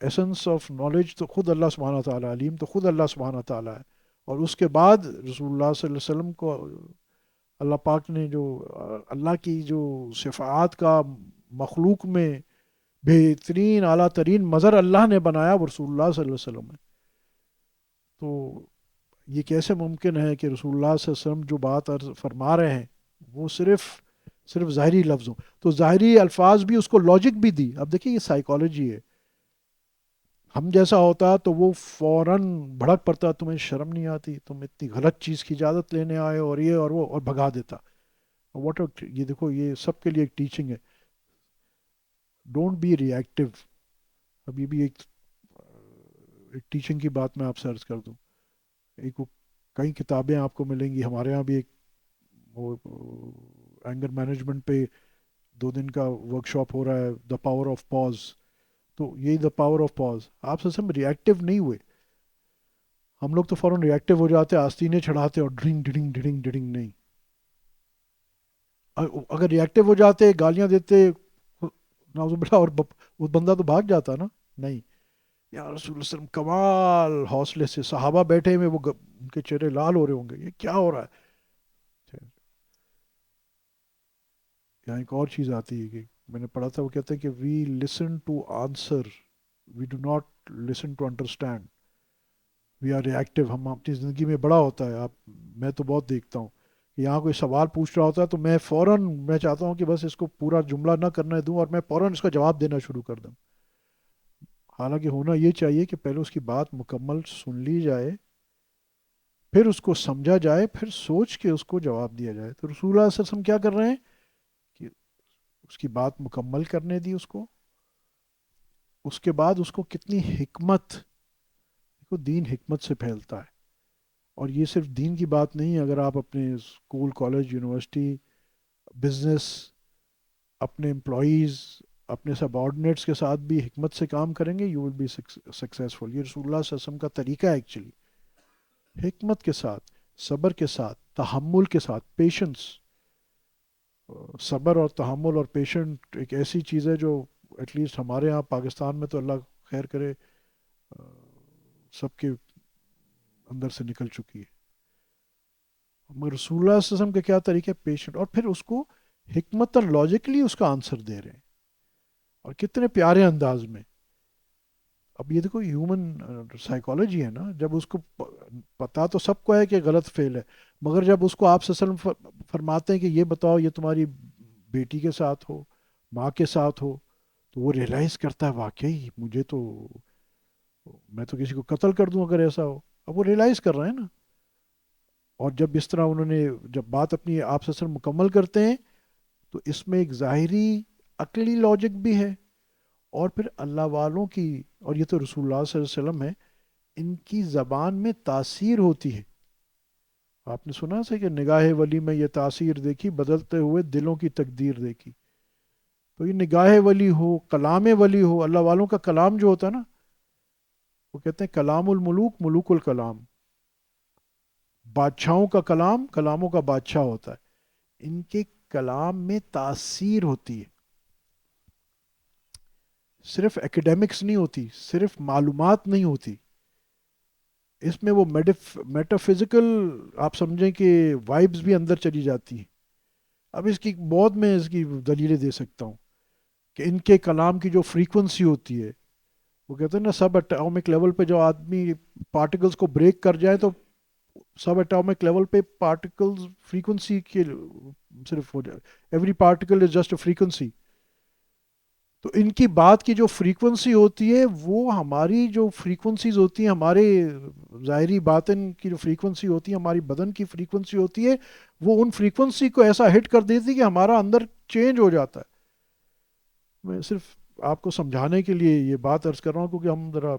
ایسنس آف نالج تو خود اللہ سبحانہ تعالیٰ، علیم تو خود اللہ سبحانہ تعالیٰ ہے. اور اس کے بعد رسول اللہ صلی اللہ علیہ وسلم کو اللہ پاک نے جو اللہ کی جو صفات کا مخلوق میں بہترین اعلیٰ ترین مظہر اللہ نے بنایا وہ رسول اللہ صلی اللہ علیہ وسلم ہے. تو یہ کیسے ممکن ہے کہ رسول اللہ صلی اللہ علیہ وسلم جو بات فرما رہے ہیں وہ صرف ظاہری لفظ ہوں؟ تو ظاہری الفاظ بھی اس کو لاجک بھی دی. اب دیکھیے یہ سائیکالوجی ہے. ہم جیسا ہوتا تو وہ فوراً بھڑک پڑتا تمہیں شرم نہیں آتی، تم اتنی غلط چیز کی اجازت لینے آئے اور یہ اور وہ اور بھگا دیتا. واٹ یہ دیکھو یہ سب کے لیے ایک ٹیچنگ ہے. Don't be reactive. اب یہ بھی ایک ٹیچنگ کی بات میں آپ سے عرض کر دوں. ایک کئی کتابیں آپ کو ملیں گی. ہمارے ہاں بھی ایک وہ اینگر مینجمنٹ پہ 2 دن کا ورک شاپ ہو رہا ہے، دا پاور آف پاز. تو یہی دا پاور آف پاز. آپ سے ری ایکٹیو نہیں ہوئے. ہم لوگ تو فوراً ری ایکٹیو ہو جاتے، آستینیں چڑھاتے اور ڈرنگ ڈرنگ ڈرنگ ڈرنگ. نہیں، اگر ری ایکٹیو ہو جاتے گالیاں دیتے نعوذ باللہ اور وہ بندہ تو بھاگ جاتا نا. نہیں، یا رسول اللہ صلی اللہ علیہ وسلم کمال حوصلے سے صحابہ بیٹھے ہوئے وہ ان کے چہرے لال ہو رہے ہوں گے یہ کیا ہو رہا ہے. یہاں ایک اور چیز آتی ہے کہ میں نے پڑھا تھا، وہ کہتے ہیں کہ we listen to answer, we do not listen to understand. We are reactive. ہم اپنی زندگی میں بڑا ہوتا ہے، آپ میں تو بہت دیکھتا ہوں کہ یہاں کوئی سوال پوچھ رہا ہوتا ہے تو میں فوراً میں چاہتا ہوں کہ بس اس کو پورا جملہ نہ کرنے دوں اور میں فوراً اس کا جواب دینا شروع کر دوں. حالانکہ ہونا یہ چاہیے کہ پہلے اس کی بات مکمل سن لی جائے، پھر اس کو سمجھا جائے، پھر سوچ کے اس کو جواب دیا جائے. تو رسول اللہ صلی اللہ علیہ وسلم کیا کر رہے ہیں کہ اس کی بات مکمل کرنے دی اس کو. اس کے بعد اس کو کتنی حکمت، دیکھو دین حکمت سے پھیلتا ہے. اور یہ صرف دین کی بات نہیں ہے، اگر آپ اپنے اسکول کالج یونیورسٹی بزنس اپنے امپلائیز اپنے سب آرڈینیٹس کے ساتھ بھی حکمت سے کام کریں گے، یو ول بی سکسیزفل. یہ رسول اللہ صلی اللہ علیہ وسلم کا طریقہ ہے ایکچولی. حکمت کے ساتھ، صبر کے ساتھ، تحمل کے ساتھ، پیشنس. صبر اور تحمل اور پیشنٹ ایک ایسی چیز ہے جو ایٹ لیسٹ ہمارے یہاں پاکستان میں تو اللہ خیر کرے سب کے اندر سے نکل چکی ہے. مگر رسول اللہ صلی اللہ علیہ وسلم کا کیا طریقہ ہے؟ پیشنٹ. اور پھر اس کو حکمت اور لاجکلی اس کا آنسر دے رہے ہیں، اور کتنے پیارے انداز میں. اب یہ دیکھو ہیومن سائیکالوجی ہے نا، جب اس کو پتا تو سب کو ہے کہ غلط فعل ہے، مگر جب اس کو آپ صلی اللہ علیہ وسلم فرماتے ہیں کہ یہ بتاؤ یہ تمہاری بیٹی کے ساتھ ہو، ماں کے ساتھ ہو، تو وہ ریئلائز کرتا ہے واقعی مجھے تو، میں تو کسی کو قتل کر دوں اگر ایسا ہو. اب وہ ریئلائز کر رہے ہیں نا. اور جب اس طرح انہوں نے جب بات اپنی آپ سے مکمل کرتے ہیں تو اس میں ایک ظاہری عقلی لاجک بھی ہے، اور پھر اللہ والوں کی، اور یہ تو رسول اللہ صلی اللہ علیہ وسلم ہے، ان کی زبان میں تاثیر ہوتی ہے. آپ نے سنا سے کہ نگاہ ولی میں یہ تاثیر دیکھی، بدلتے ہوئے دلوں کی تقدیر دیکھی. تو یہ نگاہ ولی ہو، کلام ولی ہو، اللہ والوں کا کلام جو ہوتا ہے نا، وہ کہتے ہیں کلام الملوک ملوک الکلام. بادشاہوں کا کلام کلاموں کا بادشاہ ہوتا ہے. ان کے کلام میں تاثیر ہوتی ہے، صرف ایکڈیمکس نہیں ہوتی، صرف معلومات نہیں ہوتی. اس میں وہ میٹافزیکل آپ سمجھیں کہ وائبز بھی اندر چلی جاتی ہیں. اب اس کی بہت میں اس کی دلیلیں دے سکتا ہوں کہ ان کے کلام کی جو فریکوینسی ہوتی ہے، وہ کہتے ہیں نا سب اٹامک لیول پہ جو آدمی پارٹیکلز کو بریک کر جائے تو سب اٹامک لیول پہ پارٹیکلز فریکوینسی کے صرف ہو جائے. Every particle is just a frequency. تو ان کی بات کی جو فریکوینسی ہوتی ہے وہ ہماری جو فریکوینسیز ہوتی ہیں، ہمارے ظاہری باطن کی جو فریکوینسی ہوتی ہے، ہماری بدن کی فریکوینسی ہوتی ہے، وہ ان فریکوینسی کو ایسا ہٹ کر دیتی ہے کہ ہمارا اندر چینج ہو جاتا ہے. میں صرف آپ کو سمجھانے کے لیے یہ بات عرض کر رہا ہوں کیونکہ ہم ذرا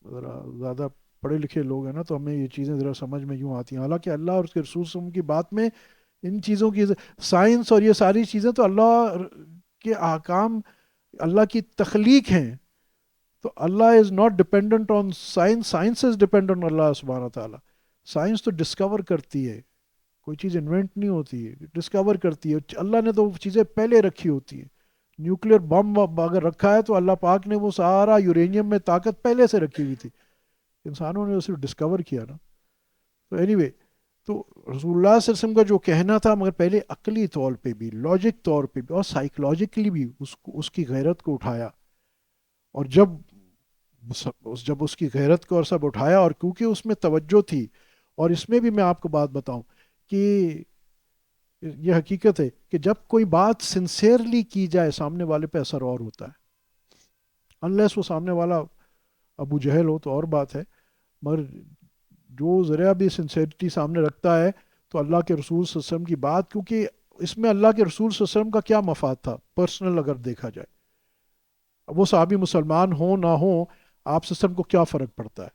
ذرا زیادہ پڑھے لکھے لوگ ہیں نا، تو ہمیں یہ چیزیں ذرا سمجھ میں یوں آتی ہیں. حالانکہ اللہ اور اس کے رسول صلی اللہ علیہ وسلم کی بات میں ان چیزوں کی سائنس اور یہ ساری چیزیں تو اللہ کے احکام، اللہ کی تخلیق ہیں. تو Allah is not dependent on science, science is dependent on Allah سبحانہ تعالیٰ. سائنس تو ڈسکور کرتی ہے، کوئی چیز انوینٹ نہیں ہوتی ہے، ڈسکور کرتی ہے. اللہ نے تو وہ چیزیں پہلے رکھی ہوتی ہیں. نیوکلیر بم اگر رکھا ہے تو اللہ پاک نے وہ سارا یورینیم میں طاقت پہلے سے رکھی ہوئی تھی، انسانوں نے اسے ڈسکور کیا نا. تو اینی وے، تو رسول اللہ صلی اللہ علیہ وسلم کا جو کہنا تھا، مگر پہلے عقلی طور پہ بھی، لاجک طور پہ بھی، اور سائیکلوجیکلی بھی اس کی غیرت کو اٹھایا. اور جب اس کی غیرت کو اور سب اٹھایا، اور کیونکہ اس میں توجہ تھی. اور اس میں بھی میں آپ کو بات بتاؤں کہ یہ حقیقت ہے کہ جب کوئی بات سنسیئرلی کی جائے سامنے والے پہ اثر اور ہوتا ہے. انلیس وہ سامنے والا ابو جہل ہو تو اور بات ہے، مگر جو ذرا بھی سنسیئرٹی سامنے رکھتا ہے تو اللہ کے رسول صلی اللہ علیہ وسلم کی بات، کیونکہ اس میں اللہ کے رسول صلی اللہ علیہ وسلم کا کیا مفاد تھا پرسنل اگر دیکھا جائے. وہ صحابی مسلمان ہوں نہ ہوں، آپ صلی اللہ علیہ وسلم کو کیا فرق پڑتا ہے؟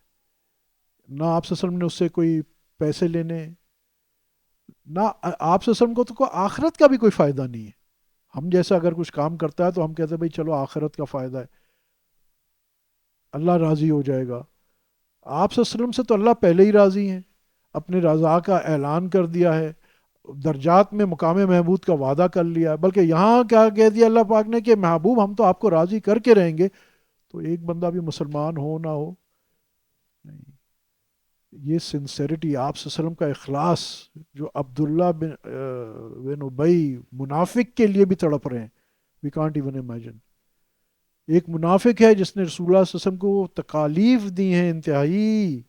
نہ آپ صلی اللہ علیہ وسلم نے اس سے کوئی پیسے لینے، نہ آپ صلی اللہ علیہ وسلم کو تو کوئی آخرت کا بھی کوئی فائدہ نہیں ہے. ہم جیسا اگر کچھ کام کرتا ہے تو ہم کہتے ہیں بھائی چلو آخرت کا فائدہ ہے، اللہ راضی ہو جائے گا. آپ صلی اللہ علیہ وسلم سے تو اللہ پہلے ہی راضی ہیں، اپنے رضا کا اعلان کر دیا ہے، درجات میں مقام محمود کا وعدہ کر لیا ہے. بلکہ یہاں کیا کہہ دیا اللہ پاک نے کہ محبوب ہم تو آپ کو راضی کر کے رہیں گے. تو ایک بندہ بھی مسلمان ہو نہ ہو، نہیں. یہ سنسیریٹی، آپ صلی اللہ علیہ وسلم کا اخلاص، جو عبداللہ بن ابی منافق کے لیے بھی تڑپ رہے ہیں. We can't even imagine. ایک منافق ہے جس نے رسول اللہ صلی اللہ علیہ وسلم کو تکالیف دی ہیں انتہائی،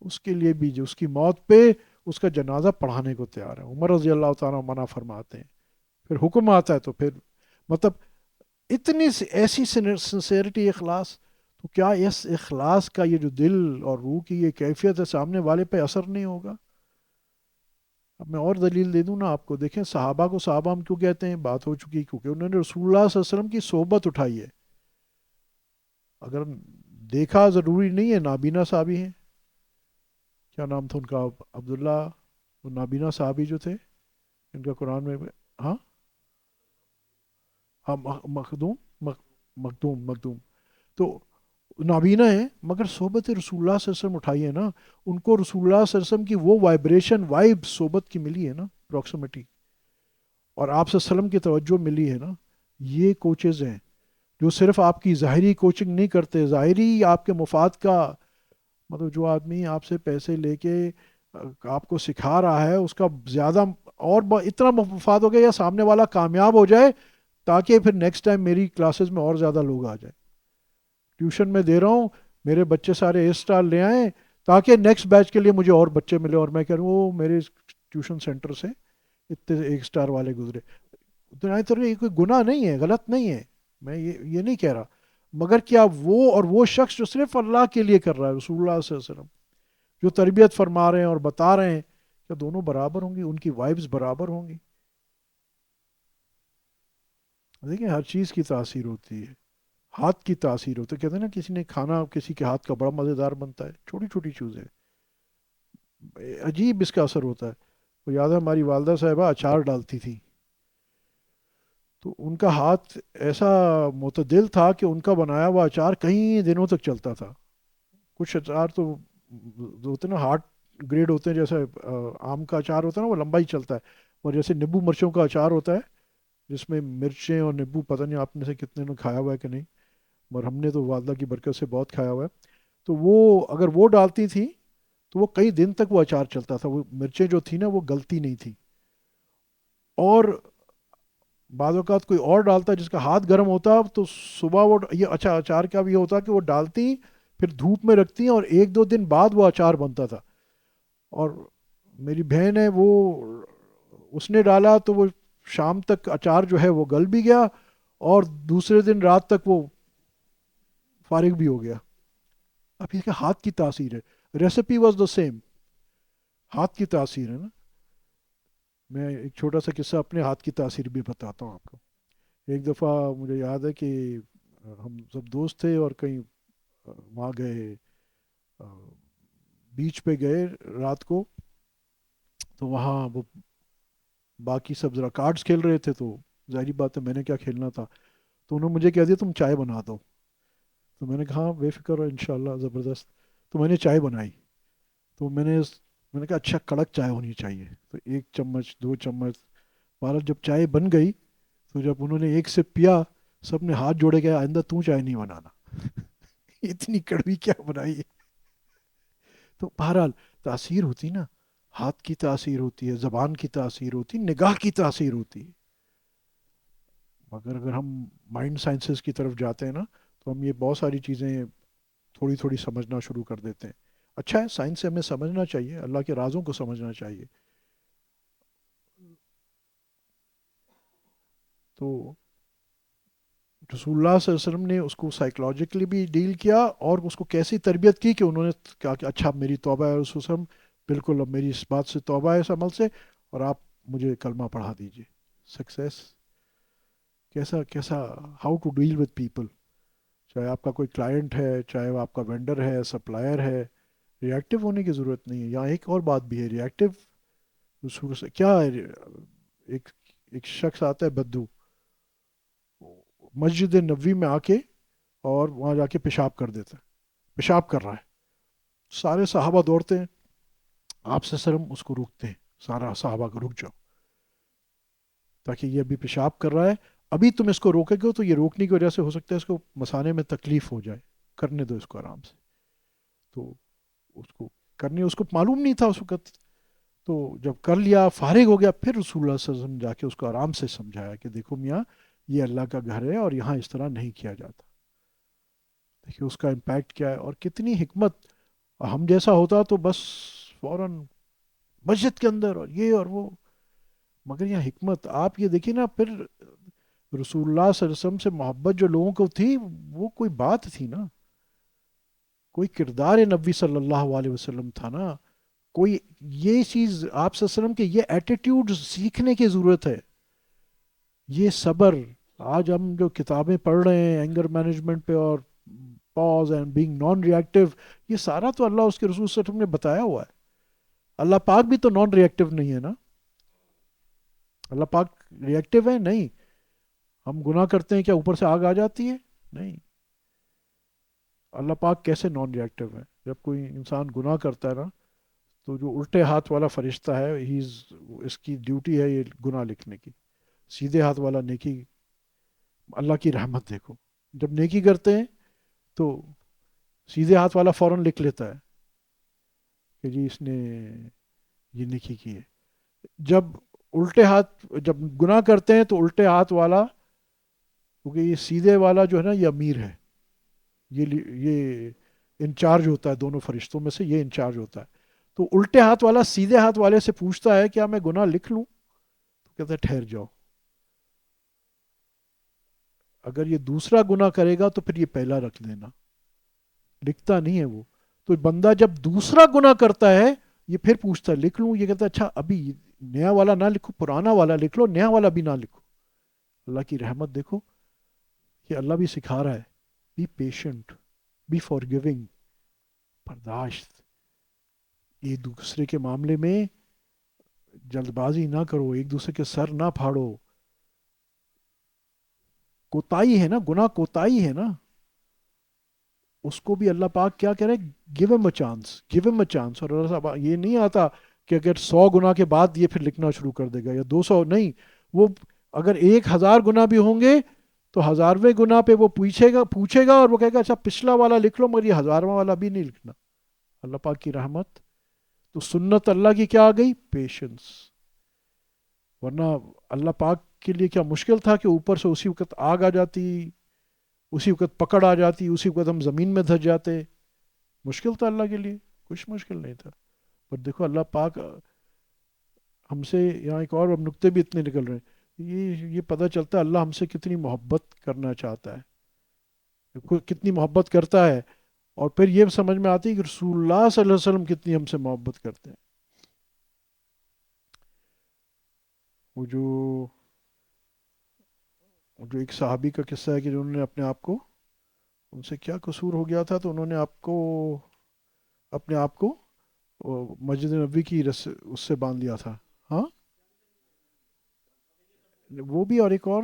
اس کے لیے بھی جو اس کی موت پہ اس کا جنازہ پڑھانے کو تیار ہے. عمر رضی اللہ تعالیٰ منع فرماتے ہیں. پھر حکم آتا ہے تو پھر مطلب اتنی ایسی سنسیئرٹی, اخلاص. تو کیا اس اخلاص کا یہ جو دل اور روح کی یہ کیفیت ہے سامنے والے پہ اثر نہیں ہوگا؟ اب میں اور دلیل دے دوں نا آپ کو. دیکھیں صحابہ کو صحابہ ہم کیوں کہتے ہیں, بات ہو چکی, کیونکہ انہوں نے رسول اللہ صلی اللہ علیہ وسلم کی صحبت اٹھائی ہے. اگر دیکھا ضروری نہیں ہے, نابینا صحابی ہیں, کیا نام تھا ان کا, عبداللہ, وہ نابینا صحابی جو تھے ان کا قرآن میں, ہاں ہاں مخدوم, مخدوم. تو نابینا ہیں مگر صحبت رسول اللہ صلی اللہ علیہ وسلم اٹھائی ہے نا. ان کو رسول اللہ صلی اللہ علیہ وسلم کی وہ وائبریشن, وائب صحبت کی ملی ہے نا, پروکسیمٹی, اور آپ صلی اللہ علیہ وسلم کی توجہ ملی ہے نا. یہ کوچز ہیں جو صرف آپ کی ظاہری کوچنگ نہیں کرتے, ظاہری آپ کے مفاد کا, مطلب جو آدمی آپ سے پیسے لے کے آپ کو سکھا رہا ہے اس کا زیادہ اور اتنا مفاد ہو گیا یا سامنے والا کامیاب ہو جائے تاکہ پھر نیکسٹ ٹائم میری کلاسز میں اور زیادہ لوگ آ جائیں. ٹیوشن میں دے رہا ہوں, میرے بچے سارے اے اسٹار لے آئیں تاکہ نیکسٹ بیچ کے لیے مجھے اور بچے ملے, اور میں کہہ رہا ہوں وہ میرے ٹیوشن سینٹر سے اتنے ایک اسٹار والے گزرے. تو یہ کوئی گناہ نہیں ہے, غلط نہیں ہے, میں یہ نہیں کہہ رہا. مگر کیا وہ اور وہ شخص جو صرف اللہ کے لیے کر رہا ہے, رسول اللہ صلی اللہ علیہ وسلم جو تربیت فرما رہے ہیں اور بتا رہے ہیں, کیا دونوں برابر ہوں گی, ان کی وائبز برابر ہوں گی؟ دیکھیں ہر چیز کی تاثیر ہوتی ہے, ہاتھ کی تاثیر ہوتی ہے. کہتے ہیں نا کسی نے کھانا کسی کے ہاتھ کا بڑا مزیدار بنتا ہے, چھوٹی چھوٹی چیزیں عجیب اس کا اثر ہوتا ہے. وہ یاد ہے ہماری والدہ صاحبہ اچار ڈالتی تھی تو ان کا ہاتھ ایسا معتدل تھا کہ ان کا بنایا ہوا اچار کئی دنوں تک چلتا تھا. کچھ اچار تو ہوتے ہیں نا ہارڈ گریڈ ہوتے ہیں, جیسے آم کا اچار ہوتا ہے نا وہ لمبا ہی چلتا ہے, اور جیسے نیبو مرچوں کا اچار ہوتا ہے جس میں مرچیں اور نیبو, پتہ نہیں آپ میں سے کتنے نے کھایا ہوا ہے کہ نہیں, مگر ہم نے تو والدہ کی برکت سے بہت کھایا ہوا ہے. تو وہ اگر وہ ڈالتی تھی تو وہ کئی دن تک وہ اچار چلتا تھا, وہ مرچیں جو تھیں نا وہ گلتی نہیں تھی. اور بعض اوقات کوئی اور ڈالتا جس کا ہاتھ گرم ہوتا تو صبح وہ یہ اچھا اچار کا بھی ہوتا کہ وہ ڈالتی پھر دھوپ میں رکھتی اور ایک دو دن بعد وہ اچار بنتا تھا. اور میری بہن ہے وہ, اس نے ڈالا تو وہ شام تک اچار جو ہے وہ گل بھی گیا اور دوسرے دن رات تک وہ فارغ بھی ہو گیا. اب یہ کہ ہاتھ کی تاثیر ہے, ریسیپی واز دا سیم, ہاتھ کی تاثیر ہے نا. میں ایک چھوٹا سا قصہ اپنے ہاتھ کی تاثیر بھی بتاتا ہوں آپ کو. ایک دفعہ مجھے یاد ہے کہ ہم سب دوست تھے اور کہیں وہاں گئے, بیچ پہ گئے رات کو, تو وہاں وہ باقی سب ذرا کارڈز کھیل رہے تھے تو ظاہری بات ہے میں نے کیا کھیلنا تھا, تو انہوں نے مجھے کہہ دیا تم چائے بنا دو. تو میں نے کہا ہاں بے فکر ہو انشاءاللہ, زبردست. تو میں نے چائے بنائی, تو میں نے کہا اچھا کڑک چائے ہونی چاہیے, تو ایک چمچ دو چمچ, بہرحال جب چائے بن گئی تو جب انہوں نے ایک سے پیا سب نے ہاتھ جوڑے گیا آئندہ تو چائے نہیں بنانا. اتنی کڑوی کیا بنائی ہے. تو بہرحال تاثیر ہوتی نا, ہاتھ کی تاثیر ہوتی ہے, زبان کی تاثیر ہوتی ہے, نگاہ کی تاثیر ہوتی ہے. مگر اگر ہم مائنڈ سائنسز کی طرف جاتے ہیں نا تو ہم یہ بہت ساری چیزیں تھوڑی تھوڑی سمجھنا شروع کر دیتے ہیں. اچھا ہے سائنس سے ہمیں سمجھنا چاہیے, اللہ کے رازوں کو سمجھنا چاہیے. تو رسول اللہ صلی اللہ علیہ وسلم نے اس کو سائیکلوجیکلی بھی ڈیل کیا اور اس کو کیسی تربیت کی کہ انہوں نے کہا کہ اچھا میری توبہ ہے رسول وسلم, بالکل اب میری اس بات سے توبہ ہے اس عمل سے, اور آپ مجھے کلمہ پڑھا دیجئے. سکسیس کیسا کیسا, how to deal with people, چاہے آپ کا کوئی کلائنٹ ہے, چاہے وہ آپ کا وینڈر ہے, سپلائر ہے, ریئیکٹیو ہونے کی ضرورت نہیں ہے. یہاں ایک اور بات بھی ہے, ریئیکٹیو رسول سے کیا ہے. ایک ایک شخص آتا ہے بدو, مسجد نبوی میں آ کے اور وہاں جا کے پیشاب کر دیتا ہے, پیشاب کر رہا ہے, سارے صحابہ دوڑتے ہیں, آپ سے سرم اس کو روکتے ہیں, سارا صحابہ کو رک جاؤ تاکہ یہ ابھی پیشاب کر رہا ہے, ابھی تم اس کو روکے گے تو یہ روکنے کی وجہ سے ہو سکتا ہے اس کو مسانے میں تکلیف ہو جائے, کرنے دو اس کو آرام سے. تو اس کو کرنے, اس کو معلوم نہیں تھا اس وقت, تو جب کر لیا فارغ ہو گیا پھر رسول اللہ صلی اللہ علیہ وسلم جا کے اس کو آرام سے سمجھایا کہ دیکھو میاں یہ اللہ کا گھر ہے اور یہاں اس طرح نہیں کیا جاتا. دیکھیے اس کا امپیکٹ کیا ہے اور کتنی حکمت ہم جیسا ہوتا تو بس فوراً مسجد کے اندر اور یہ اور وہ. مگر یہ حکمت آپ یہ دیکھیے نا، پھر رسول اللہ صلی اللہ علیہ وسلم سے محبت جو لوگوں کو تھی، وہ کوئی بات تھی نا، کوئی کردار نبی صلی اللہ علیہ وسلم تھا نا، کوئی یہ چیز آپ صلی اللہ علیہ وسلم کے یہ ایٹیٹیوڈ سیکھنے کی ضرورت ہے. یہ صبر، آج ہم جو کتابیں پڑھ رہے ہیں اینگر مینجمنٹ پہ اور pause and being non reactive, یہ سارا تو اللہ اس کے رسول صلی اللہ علیہ وسلم نے بتایا ہوا ہے. اللہ پاک بھی تو نان ریئیکٹیو نہیں ہے نا. اللہ پاک ریئیکٹیو ہے نہیں. ہم گناہ کرتے ہیں کیا اوپر سے آگ آ جاتی ہے؟ نہیں. اللہ پاک کیسے نان ریئیکٹیو ہے؟ جب کوئی انسان گناہ کرتا ہے نا، تو جو الٹے ہاتھ والا فرشتہ ہے، اس کی ڈیوٹی ہے یہ گناہ لکھنے کی. سیدھے ہاتھ والا نیکی. اللہ کی رحمت دیکھو، جب نیکی کرتے ہیں تو سیدھے ہاتھ والا فوراً لکھ لیتا ہے کہ جی اس نے یہ نیکی کی ہے. جب الٹے ہاتھ، جب گناہ کرتے ہیں تو الٹے ہاتھ والا، کیونکہ یہ سیدھے والا جو ہے نا یہ امیر ہے، یہ انچارج ہوتا ہے دونوں فرشتوں میں سے، یہ انچارج ہوتا ہے. تو الٹے ہاتھ والا سیدھے ہاتھ والے سے پوچھتا ہے کیا میں گناہ لکھ لوں؟ تو کہتا ہے ٹھہر جاؤ، اگر یہ دوسرا گناہ کرے گا تو پھر یہ پہلا رکھ لینا. لکھتا نہیں ہے وہ. تو بندہ جب دوسرا گناہ کرتا ہے، یہ پھر پوچھتا ہے لکھ لوں؟ یہ کہتا ہے اچھا ابھی نیا والا نہ لکھو، پرانا والا لکھ لو، نیا والا بھی نہ لکھو. اللہ کی رحمت دیکھو کہ اللہ بھی سکھا رہا ہے، be patient, be forgiving, برداشت. ایک دوسرے کے معاملے میں جلد بازی نہ کرو، ایک دوسرے کے سر نہ پھاڑو. کوتاہی ہے نا، گناہ کوتاہی ہے نا. اس کو بھی اللہ پاک کیا کہہ رہے ہیں؟ Give him a chance, give him a chance. اور اللہ صاحب یہ نہیں آتا کہ اگر 100 گناہ کے بعد یہ پھر لکھنا شروع کر دے گا یا 200، نہیں. وہ اگر 1000 گناہ بھی ہوں گے تو 1000ویں گناہ پہ وہ پوچھے گا اور وہ کہے گا اچھا پچھلا والا لکھ لو مگر یہ 1000واں والا بھی نہیں لکھنا. اللہ پاک کی رحمت. تو سنت اللہ کی کیا آ گئی؟ پیشنس. ورنہ اللہ پاک کے لیے کیا مشکل تھا کہ اوپر سے اسی وقت آگ آ جاتی، اسی وقت پکڑ آ جاتی، اسی وقت ہم زمین میں دھس جاتے؟ مشکل تھا اللہ کے لیے؟ کچھ مشکل نہیں تھا. پر دیکھو اللہ پاک ہم سے یہاں ایک اور نقطے بھی اتنے نکل رہے ہیں. یہ پتہ چلتا ہے اللہ ہم سے کتنی محبت کرنا چاہتا ہے، کتنی محبت کرتا ہے. اور پھر یہ سمجھ میں آتی ہے کہ رسول اللہ صلی اللہ علیہ وسلم کتنی ہم سے محبت کرتے ہیں. وہ جو ایک صحابی کا قصہ ہے کہ جو انہوں نے اپنے آپ کو، ان سے کیا قصور ہو گیا تھا تو انہوں نے اپنے آپ کو مسجد نبوی کی اس سے باندھ لیا تھا. ہاں وہ بھی، اور ایک اور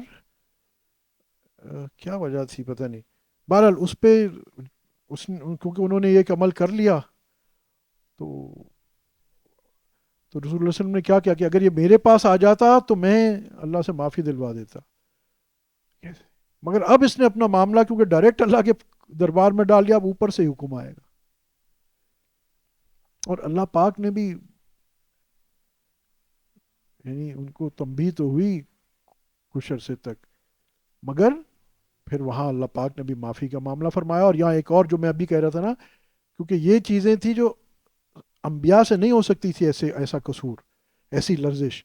کیا وجہ تھی پتہ نہیں. بہرحال اس پہ کیونکہ انہوں نے یہ ایک عمل کر لیا، تو رسول اللہ صلی اللہ علیہ وسلم نے کیا کہ اگر یہ میرے پاس آ جاتا تو میں اللہ سے معافی دلوا دیتا. مگر اب اس نے اپنا معاملہ کیونکہ ڈائریکٹ اللہ کے دربار میں ڈال دیا، اب اوپر سے ہی حکم آئے گا. اور اللہ پاک نے بھی، یعنی ان کو تنبیہ تو ہوئی کچھ عرصے تک، مگر پھر وہاں اللہ پاک نے بھی معافی کا معاملہ فرمایا. اور یہاں ایک اور جو میں ابھی کہہ رہا تھا نا، کیونکہ یہ چیزیں تھیں جو انبیاء سے نہیں ہو سکتی تھی، ایسا قصور، ایسی لرزش.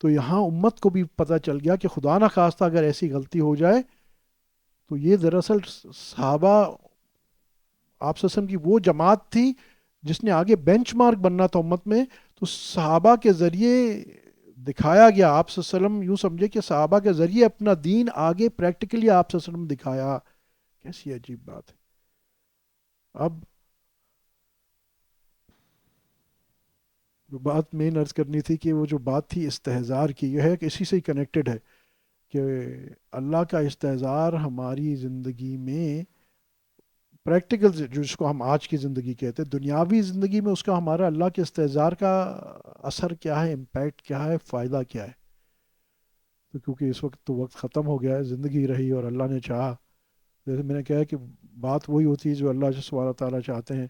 تو یہاں امت کو بھی پتہ چل گیا کہ خدا نہ خواستہ اگر ایسی غلطی ہو جائے تو یہ دراصل صحابہ آپ وسلم کی وہ جماعت تھی جس نے آگے بینچ مارک بننا تھا امت میں. تو صحابہ کے ذریعے دکھایا گیا، آپ وسلم یوں سمجھے کہ صحابہ کے ذریعے اپنا دین آگے پریکٹیکلی آپ وسلم دکھایا. کیسی عجیب بات ہے. اب جو بات مین عرض کرنی تھی کہ وہ جو بات تھی استحضار کی، یہ ہے کہ اسی سے ہی کنیکٹڈ ہے کہ اللہ کا استحضار ہماری زندگی میں پریکٹیکل، جس کو ہم آج کی زندگی کہتے ہیں، دنیاوی زندگی میں اس کا ہمارا اللہ کے استحضار کا اثر کیا ہے، امپیکٹ کیا ہے، فائدہ کیا ہے. تو کیونکہ اس وقت تو وقت ختم ہو گیا ہے، زندگی رہی اور اللہ نے چاہا. جیسے میں نے کہا کہ بات وہی ہوتی ہے جو اللہ سبحانہ تعالیٰ چاہتے ہیں.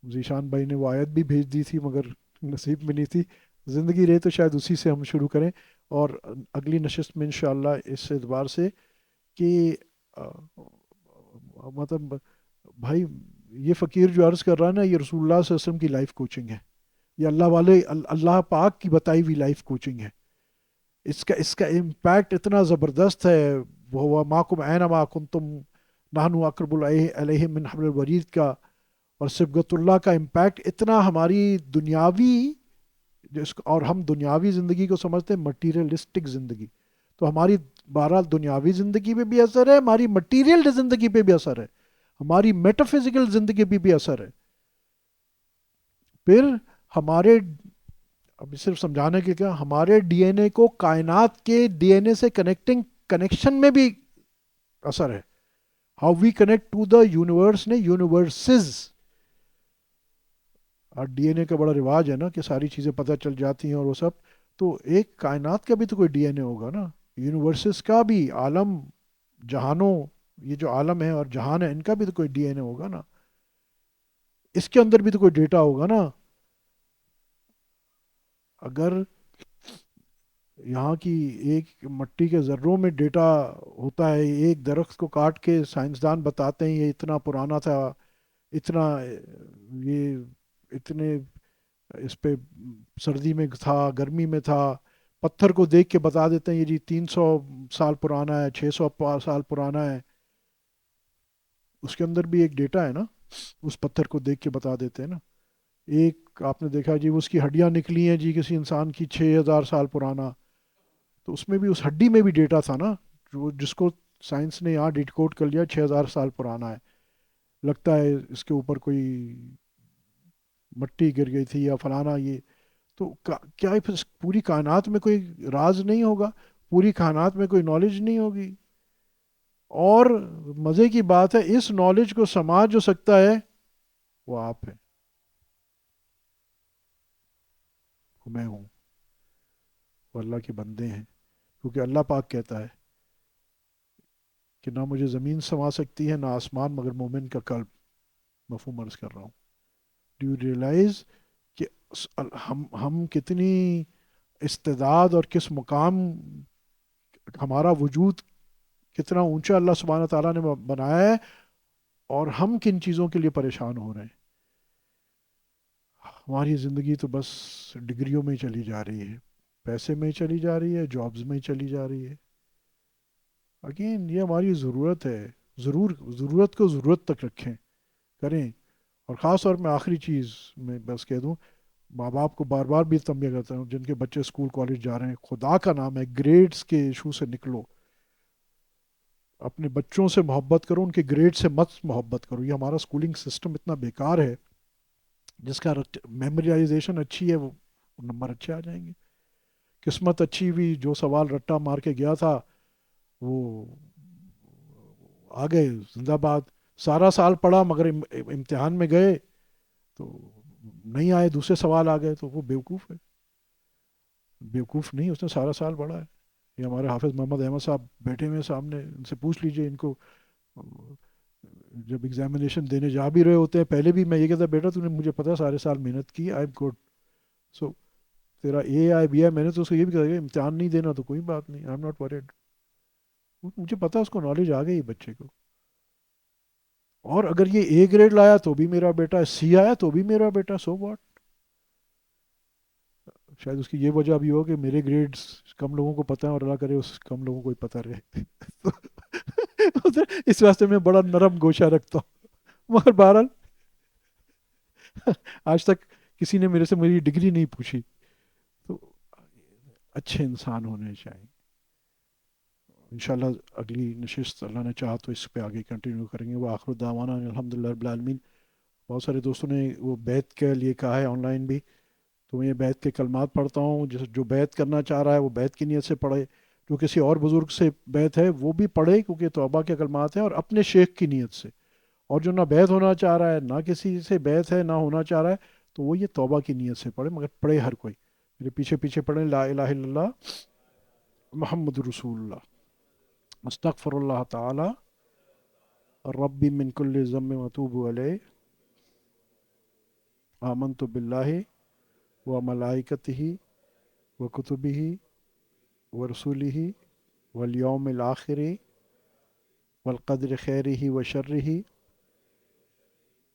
ذیشان بھائی نے وہ آیت بھی بھیج دی تھی مگر نصیب میں نہیں تھی. زندگی رہے تو شاید اسی سے ہم شروع کریں، اور اگلی نشست میں انشاءاللہ اس اعتبار سے کہ مطلب بھائی یہ فقیر جو عرض کر رہا ہے نا، یہ رسول اللہ صلی اللہ علیہ وسلم کی لائف کوچنگ ہے، یہ اللہ والے اللہ پاک کی بتائی ہوئی لائف کوچنگ ہے. اس کا امپیکٹ اتنا زبردست ہے. وہ ماکم عین ما کنتم نحن اقرب علیہ من حبل الورید کا، اور صبغت اللہ کا امپیکٹ اتنا ہماری دنیاوی، اور ہم دنیاوی زندگی کو سمجھتے ہیں مٹیریلسٹک زندگی، تو ہماری بہرحال دنیاوی زندگی پہ بھی اثر ہے، ہماری مٹیریل زندگی پہ بھی اثر ہے، ہماری میٹافزیکل زندگی پہ بھی اثر ہے. پھر ہمارے، اب صرف سمجھانے کے کیا، ہمارے ڈی این اے کو کائنات کے ڈی این اے سے کنیکشن میں بھی اثر ہے. How we connect to the universe نے یونیورسز. اور ڈی این اے کا بڑا رواج ہے نا کہ ساری چیزیں پتہ چل جاتی ہیں اور وہ سب، تو ایک کائنات کا بھی تو کوئی ڈی این اے ہوگا نا، یونیورسز کا بھی، عالم جہانوں، یہ جو عالم ہے اور جہان ہے ان کا بھی تو کوئی ڈی این اے ہوگا نا، اس کے اندر بھی تو کوئی ڈیٹا ہوگا نا. اگر یہاں کی ایک مٹی کے ذروں میں ڈیٹا ہوتا ہے، ایک درخت کو کاٹ کے سائنسدان بتاتے ہیں یہ اتنا پرانا تھا، اتنا یہ اتنے اس پہ سردی میں تھا، گرمی میں تھا، پتھر کو دیکھ کے بتا دیتے ہیں یہ جی 300 سال پرانا ہے، 600 سال پرانا ہے. اس کے اندر بھی ایک ڈیٹا ہے نا، اس پتھر کو دیکھ کے بتا دیتے ہیں نا. ایک آپ نے دیکھا جی اس کی ہڈیاں نکلی ہیں جی کسی انسان کی 6,000 سال پرانا، تو اس میں بھی اس ہڈی میں بھی ڈیٹا تھا نا، جو جس کو سائنس نے یہاں ڈیکوڈ کر لیا 6,000 سال پرانا ہے. لگتا ہے اس کے اوپر کوئی مٹی گر گئی تھی یا فلانا یہ. تو کیا پوری کائنات میں کوئی راز نہیں ہوگا، پوری کائنات میں کوئی نالج نہیں ہوگی؟ اور مزے کی بات ہے اس نالج کو سماج جو سکتا ہے وہ آپ ہے، وہ میں ہوں، وہ اللہ کے بندے ہیں. کیونکہ اللہ پاک کہتا ہے کہ نہ مجھے زمین سما سکتی ہے نہ آسمان مگر مومن کا قلب. مفہوم عرض کر رہا ہوں. ڈو یو ریئلائز کہ ہم کتنی استعداد اور کس مقام، ہمارا وجود کتنا اونچا اللہ سبحانہ تعالیٰ نے بنایا ہے، اور ہم کن چیزوں کے لیے پریشان ہو رہے ہیں. ہماری زندگی تو بس ڈگریوں میں ہی چلی جا رہی ہے، پیسے میں ہی چلی جا رہی ہے، جابز میں ہی چلی جا رہی ہے. اگین یہ ہماری ضرورت ہے، ضرورت کو ضرورت تک رکھیں، کریں. اور خاص طور میں آخری چیز میں بس کہہ دوں، ماں باپ کو بار بار بھی تنبیہ کرتا ہوں جن کے بچے اسکول کالج جا رہے ہیں، خدا کا نام ہے گریڈز کے ایشو سے نکلو. اپنے بچوں سے محبت کرو، ان کے گریڈ سے مت محبت کرو. یہ ہمارا اسکولنگ سسٹم اتنا بیکار ہے، جس کا میموریائزیشن اچھی ہے وہ نمبر اچھے آ جائیں گے. قسمت اچھی ہوئی، جو سوال رٹا مار کے گیا تھا وہ آ گئے زندہ باد. سارا سال پڑھا مگر امتحان میں گئے تو نہیں آئے، دوسرے سوال آ گئے، تو وہ بیوقوف ہے. بیوقوف نہیں، اس نے سارا سال پڑھا ہے. یہ ہمارے حافظ محمد احمد صاحب بیٹھے ہوئے سامنے، ان سے پوچھ لیجئے ان کو. جب ایگزامینیشن دینے جا بھی رہے ہوتے ہیں پہلے بھی میں یہ کہتا بیٹا تو نے مجھے پتا سارے سال محنت کی، آئی ایم گڈ، سو تیرا اے آئی بی آئی، میں نے تو اس کو یہ بھی کہا کہ امتحان نہیں دینا تو کوئی بات نہیں، آئی ایم ناٹ ورڈ. مجھے پتا اس کو نالج آ گئی بچے کو. اور اگر یہ اے گریڈ لایا تو بھی میرا بیٹا، سی آیا تو بھی میرا بیٹا، سو واٹ. شاید اس کی یہ وجہ بھی ہو کہ میرے گریڈز کم لوگوں کو پتہ ہیں، اور اللہ کرے اس کم لوگوں کو ہی پتہ رہے. اس واسطے میں بڑا نرم گوشہ رکھتا ہوں. مگر بہرحال آج تک کسی نے میرے سے میری ڈگری نہیں پوچھی. تو اچھے انسان ہونے چاہیے. انشاءاللہ اگلی نشست اللہ نے چاہا تو اس پہ آگے کنٹینیو کریں گے. وہ آخر دعوانا الحمدللہ رب العالمین. بہت سارے دوستوں نے وہ بیت کے لیے کہا ہے آن لائن بھی، تو میں یہ بیت کے کلمات پڑھتا ہوں. جو بیت کرنا چاہ رہا ہے وہ بیت کی نیت سے پڑھے، جو کسی اور بزرگ سے بیت ہے وہ بھی پڑھے کیونکہ توبہ کے کلمات ہیں، اور اپنے شیخ کی نیت سے. اور جو نہ بیت ہونا چاہ رہا ہے نہ کسی سے بیت ہے نہ ہونا چاہ رہا ہے، تو وہ یہ توبہ کی نیت سے پڑھے. مگر پڑھے ہر کوئی. میرے پیچھے پیچھے پڑھیں لا الہ الا اللہ محمد رسول اللہ، استغفر اللہ تعالی ربی من کل ذنب واتوب علیہ، آمنت باللہ و ملائکتہ و کتبہ و رسولہ والیوم الآخر والقدر خیرہ و شرہ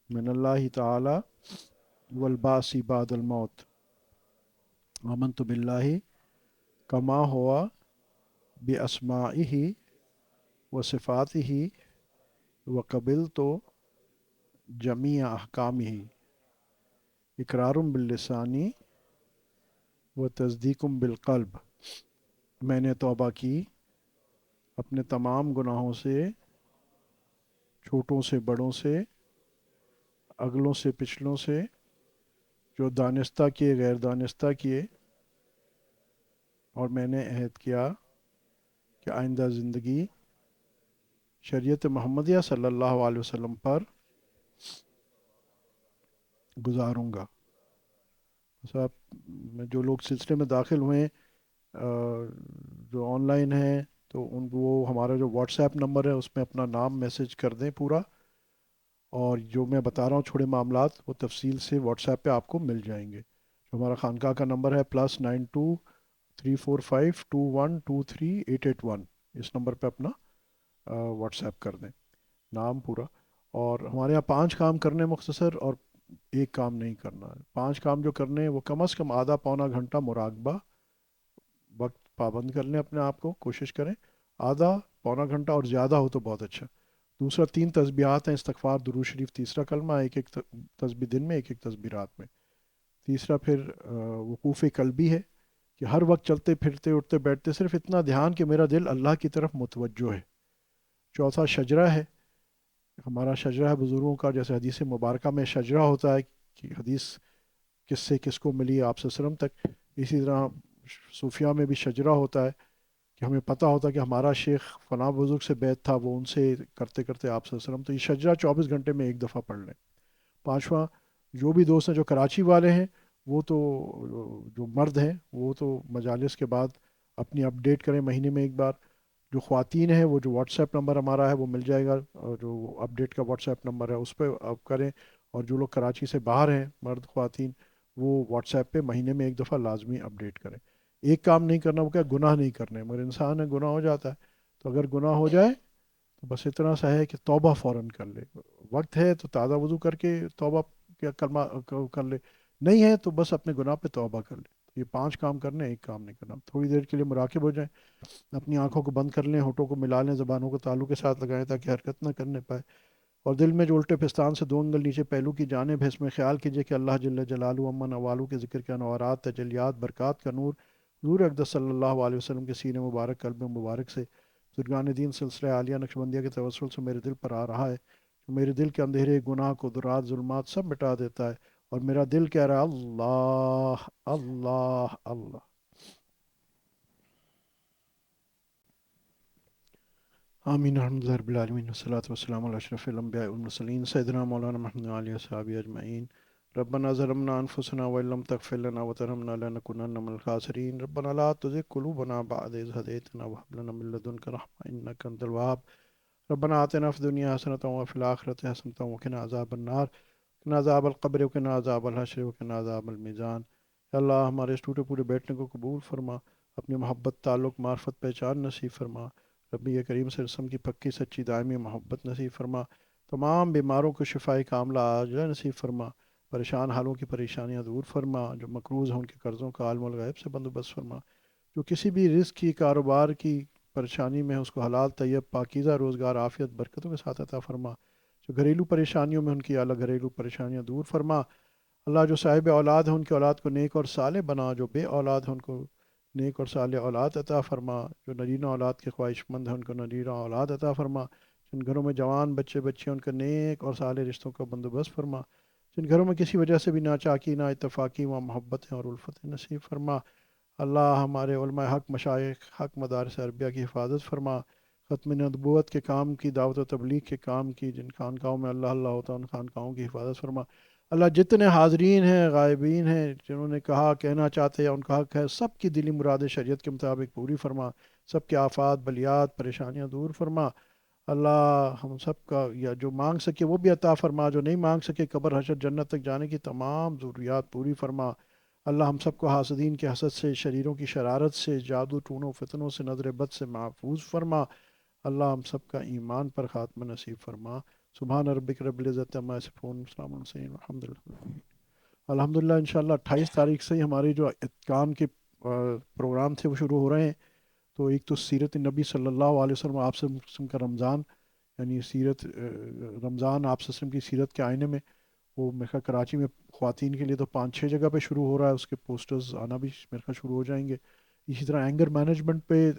من اللہ تعالی والبعث بعد الموت، آمنت باللہ کما ہوا باسمائہ وصفاتہ وقبلت جمیع احکامہ، اقرار باللسانی و تصدیق بالقلب۔ میں نے توبہ کی اپنے تمام گناہوں سے، چھوٹوں سے بڑوں سے، اگلوں سے پچھلوں سے، جو دانستہ کیے غیر دانستہ کیے، اور میں نے عہد کیا کہ آئندہ زندگی شریعت محمدیہ صلی اللہ علیہ وسلم پر گزاروں گا۔ صاحب جو لوگ سلسلے میں داخل ہوئے ہیں، جو آن لائن ہیں، تو ان کو وہ ہمارا جو واٹس ایپ نمبر ہے اس میں اپنا نام میسج کر دیں پورا، اور جو میں بتا رہا ہوں چھوڑے معاملات وہ تفصیل سے واٹس ایپ پہ آپ کو مل جائیں گے۔ جو ہمارا خانقاہ کا نمبر ہے +92 345 21 23 881، اس نمبر پہ اپنا واٹس ایپ کر دیں نام پورا۔ اور ہمارے یہاں 5 کام کرنے مختصر، اور ایک کام نہیں کرنا ہے۔ 5 کام جو کرنے ہیں وہ کم از کم آدھا پونا گھنٹہ مراقبہ، وقت پابند کر لیں اپنے آپ کو، کوشش کریں آدھا پونا گھنٹہ، اور زیادہ ہو تو بہت اچھا۔ دوسرا 3 تسبیحات ہیں، استغفار، درود شریف، تیسرا کلمہ، ایک ایک تسبیح دن میں، ایک ایک تسبیح رات میں۔ تیسرا پھر وقوف قلبی ہے، کہ ہر وقت چلتے پھرتے اٹھتے بیٹھتے صرف اتنا دھیان کہ میرا دل اللہ کی طرف متوجہ ہے۔ چوتھا شجرہ ہے، ہمارا شجرہ ہے بزرگوں کا، جیسے حدیث مبارکہ میں شجرہ ہوتا ہے کہ حدیث کس سے کس کو ملی آپ صلی اللہ علیہ وسلم تک، اسی طرح صوفیہ میں بھی شجرہ ہوتا ہے کہ ہمیں پتہ ہوتا ہے کہ ہمارا شیخ فلاں بزرگ سے بیعت تھا، وہ ان سے کرتے کرتے آپ صلی اللہ علیہ وسلم، تو یہ شجرہ 24 گھنٹے میں ایک دفعہ پڑھ لیں۔ پانچواں، جو بھی دوست ہیں جو کراچی والے ہیں، وہ تو جو مرد ہیں وہ تو مجالس کے بعد اپنی اپڈیٹ کریں مہینے میں ایک بار۔ جو خواتین ہیں وہ جو واٹس ایپ نمبر ہمارا ہے وہ مل جائے گا، اور جو اپڈیٹ کا واٹس ایپ نمبر ہے اس پہ آپ کریں۔ اور جو لوگ کراچی سے باہر ہیں مرد خواتین، وہ واٹس ایپ پہ مہینے میں ایک دفعہ لازمی اپڈیٹ کریں۔ ایک کام نہیں کرنا، وہ کیا، گناہ نہیں کرنے، مگر انسان ہے گناہ ہو جاتا ہے، تو اگر گناہ ہو جائے تو بس اتنا سا ہے کہ توبہ فوراً کر لے، وقت ہے تو تازہ وضو کر کے توبہ کیا کلمہ کر لے، نہیں ہے تو بس اپنے گناہ پہ توبہ کر لے۔ یہ 5 کام کرنے، ایک کام نہیں کرنا۔ تھوڑی دیر کے لیے مراقب ہو جائیں، اپنی آنکھوں کو بند کر لیں، ہونٹوں کو ملا لیں، زبانوں کو تالو کے ساتھ لگائیں تاکہ حرکت نہ کرنے پائے، اور دل میں جو الٹے پستان سے 2 انگل نیچے پہلو کی جانب ہے، اس میں خیال کیجئے کہ اللہ جل جلالہ امن اوالو کے ذکر کے انوارات، تجلیات، برکات کا نور حضور اقدس صلی اللہ علیہ وسلم کے سینے مبارک، قلب مبارک سے، بزرگان دین سلسلہ عالیہ نقشبندیہ کے توسل سے میرے دل پر آ رہا ہے، جو میرے دل کے اندھیرے، گناہ، قدرات، ظلمات سب مٹا دیتا ہے، اور میرا دل کہہ رہا ہے اللہ اللہ اللہ۔ آمین الحمد للہ رب العالمین، والصلاة والسلام علی اشرف الانبیاء والمرسلین سیدنا مولانا محمد علیہ وصحبہ اجمعین۔ ربنا ظلمنا انفسنا وان لم تغفر لنا وترحمنا لنکونن من الخاسرین، ربنا لا تزغ قلوبنا بعد اذ هدیتنا وهب لنا من لدنک رحمة انک انت الوهاب، ربنا آتنا فی الدنیا حسنة وفی الآخرة حسنة وقنا عذاب النار، وقنا عذاب القبر، وقنا عذاب الحشر، وقنا عذاب الميزان۔ یا اللہ ہمارے اس ٹوٹے پورے بیٹھنے کو قبول فرما، اپنی محبت، تعلق، معرفت، پہچان نصیب فرما، ربی کریم صلی اللہ علیہ وسلم کی پکی سچی دائمی محبت نصیب فرما، تمام بیماروں کو شفاء کاملہ عاجلہ نصیب فرما، پریشان حالوں کی پریشانیاں دور فرما، جو مقروض ہیں ان کے قرضوں کا عالم الغیب سے بندوبست فرما، جو کسی بھی رزق کی، کاروبار کی پریشانی میں ہے اس کو حلال طیب پاکیزہ روزگار، عافیت، برکتوں کے ساتھ عطا فرما، جو گھریلو پریشانیوں میں ان کی اعلیٰ گھریلو پریشانیاں دور فرما۔ اللہ جو صاحب اولاد ہیں ان کی اولاد کو نیک اور صالح بنا، جو بے اولاد ہیں ان کو نیک اور صالح اولاد عطا فرما، جو نرینہ اولاد کے خواہش مند ہیں ان کو نرینہ اولاد عطا فرما، جن گھروں میں جوان بچے بچیاں ان کا نیک اور صالح رشتوں کا بندوبست فرما، جن گھروں میں کسی وجہ سے بھی ناچاکی، نا اتفاقی، وہاں محبتیں اور الفتیں نصیب فرما۔ اللہ ہمارے علماء حق، مشائخ حق، مدارس عربیہ کی حفاظت فرما، ختم نبوت کے کام کی، دعوت و تبلیغ کے کام کی، جن خانقاہوں میں اللہ اللہ ہوتا ہے ان خانقاہوں کی حفاظت فرما۔ اللہ جتنے حاضرین ہیں، غائبین ہیں، جنہوں نے کہا، کہنا چاہتے یا ان کا حق ہے، سب کی دلی مراد شریعت کے مطابق پوری فرما، سب کے آفات، بلیات، پریشانیاں دور فرما۔ اللہ ہم سب کا یا جو مانگ سکے وہ بھی عطا فرما، جو نہیں مانگ سکے قبر حشر جنت تک جانے کی تمام ضروریات پوری فرما۔ اللہ ہم سب کو حاسدین کے حسد سے، شریروں کی شرارت سے، جادو ٹونوں فتنوں سے، نظر بد سے محفوظ فرما۔ اللہ ہم سب کا ایمان پر خاتمہ نصیب فرما. سبحان ربک رب العزت عما یصفون، السلام علیکم، الحمد للہ. الحمدللہ انشاءاللہ 28 تاریخ سے ہی ہمارے جو اتقان کے پروگرام تھے وہ شروع ہو رہے ہیں. تو ایک تو سیرت نبی صلی اللہ علیہ وسلم، آپ صلی اللہ علیہ وسلم کا رمضان، یعنی سیرت رمضان آپ صلی اللہ علیہ وسلم کی سیرت کے آئینے میں، وہ میرے خیال کراچی میں خواتین کے لیے تو 5-6 جگہ پہ شروع ہو رہا ہے، اس کے پوسٹرز آنا بھی میرے خیال شروع ہو جائیں گے. اسی طرح اینگر مینجمنٹ پہ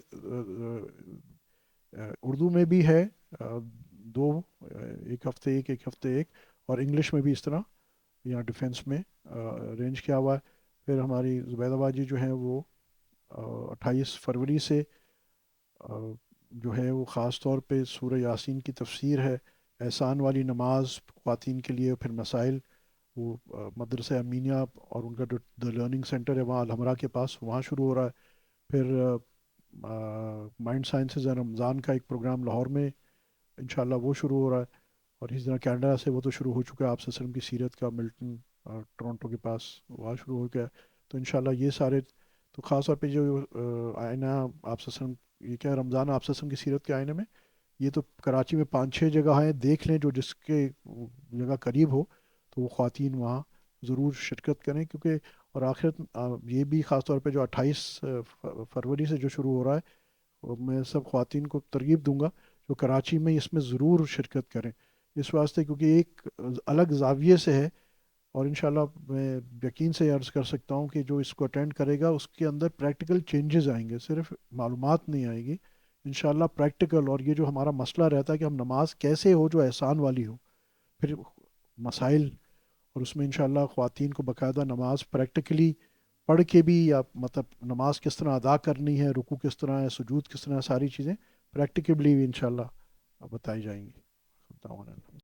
اردو میں بھی ہے دو، ایک ہفتے ایک ہفتے ایک، اور انگلش میں بھی اس طرح یہاں ڈیفنس میں ارینج کیا ہوا ہے. پھر ہماری زبیدہ باجی جو ہیں وہ 28 فروری سے جو ہے وہ خاص طور پہ سورہ یاسین کی تفسیر ہے، احسان والی نماز خواتین کے لیے. پھر مسائل، وہ مدرسہ امینیہ اور ان کا جو دا لرننگ سینٹر ہے وہاں الحمرا کے پاس، وہاں شروع ہو رہا ہے. پھر مائنڈ سائنسز اینڈ رمضان کا ایک پروگرام لاہور میں انشاءاللہ وہ شروع ہو رہا ہے. اور اسی طرح کینیڈا سے وہ تو شروع ہو چکا ہے، آپ صلی اللہ علیہ وسلم کی سیرت کا ملٹن ٹورنٹو کے پاس وہاں شروع ہو گیا ہے. تو انشاءاللہ یہ سارے، تو خاص طور پہ جو آئینہ آپ صلی اللہ علیہ وسلم، یہ کیا ہے، رمضان آپ صلی اللہ علیہ وسلم کی سیرت کے آئینے میں، یہ تو کراچی میں 5-6 جگہ ہیں، دیکھ لیں جو جس کے جگہ قریب ہو تو وہ خواتین وہاں ضرور شرکت کریں. کیونکہ اور آخرت یہ بھی خاص طور پہ جو 28 فروری سے جو شروع ہو رہا ہے، اور میں سب خواتین کو ترغیب دوں گا جو کراچی میں اس میں ضرور شرکت کریں، اس واسطے کیونکہ ایک الگ زاویے سے ہے. اور انشاءاللہ میں یقین سے عرض کر سکتا ہوں کہ جو اس کو اٹینڈ کرے گا اس کے اندر پریکٹیکل چینجز آئیں گے، صرف معلومات نہیں آئے گی، انشاءاللہ پریکٹیکل. اور یہ جو ہمارا مسئلہ رہتا ہے کہ ہم نماز کیسے ہو جو احسان والی ہو، پھر مسائل، اور اس میں انشاءاللہ خواتین کو باقاعدہ نماز پریکٹیکلی پڑھ کے بھی، یا مطلب نماز کس طرح ادا کرنی ہے، رکوع کس طرح ہے، سجود کس طرح ہے، ساری چیزیں پریکٹیکلی بھی انشاءاللہ بتائی جائیں گی.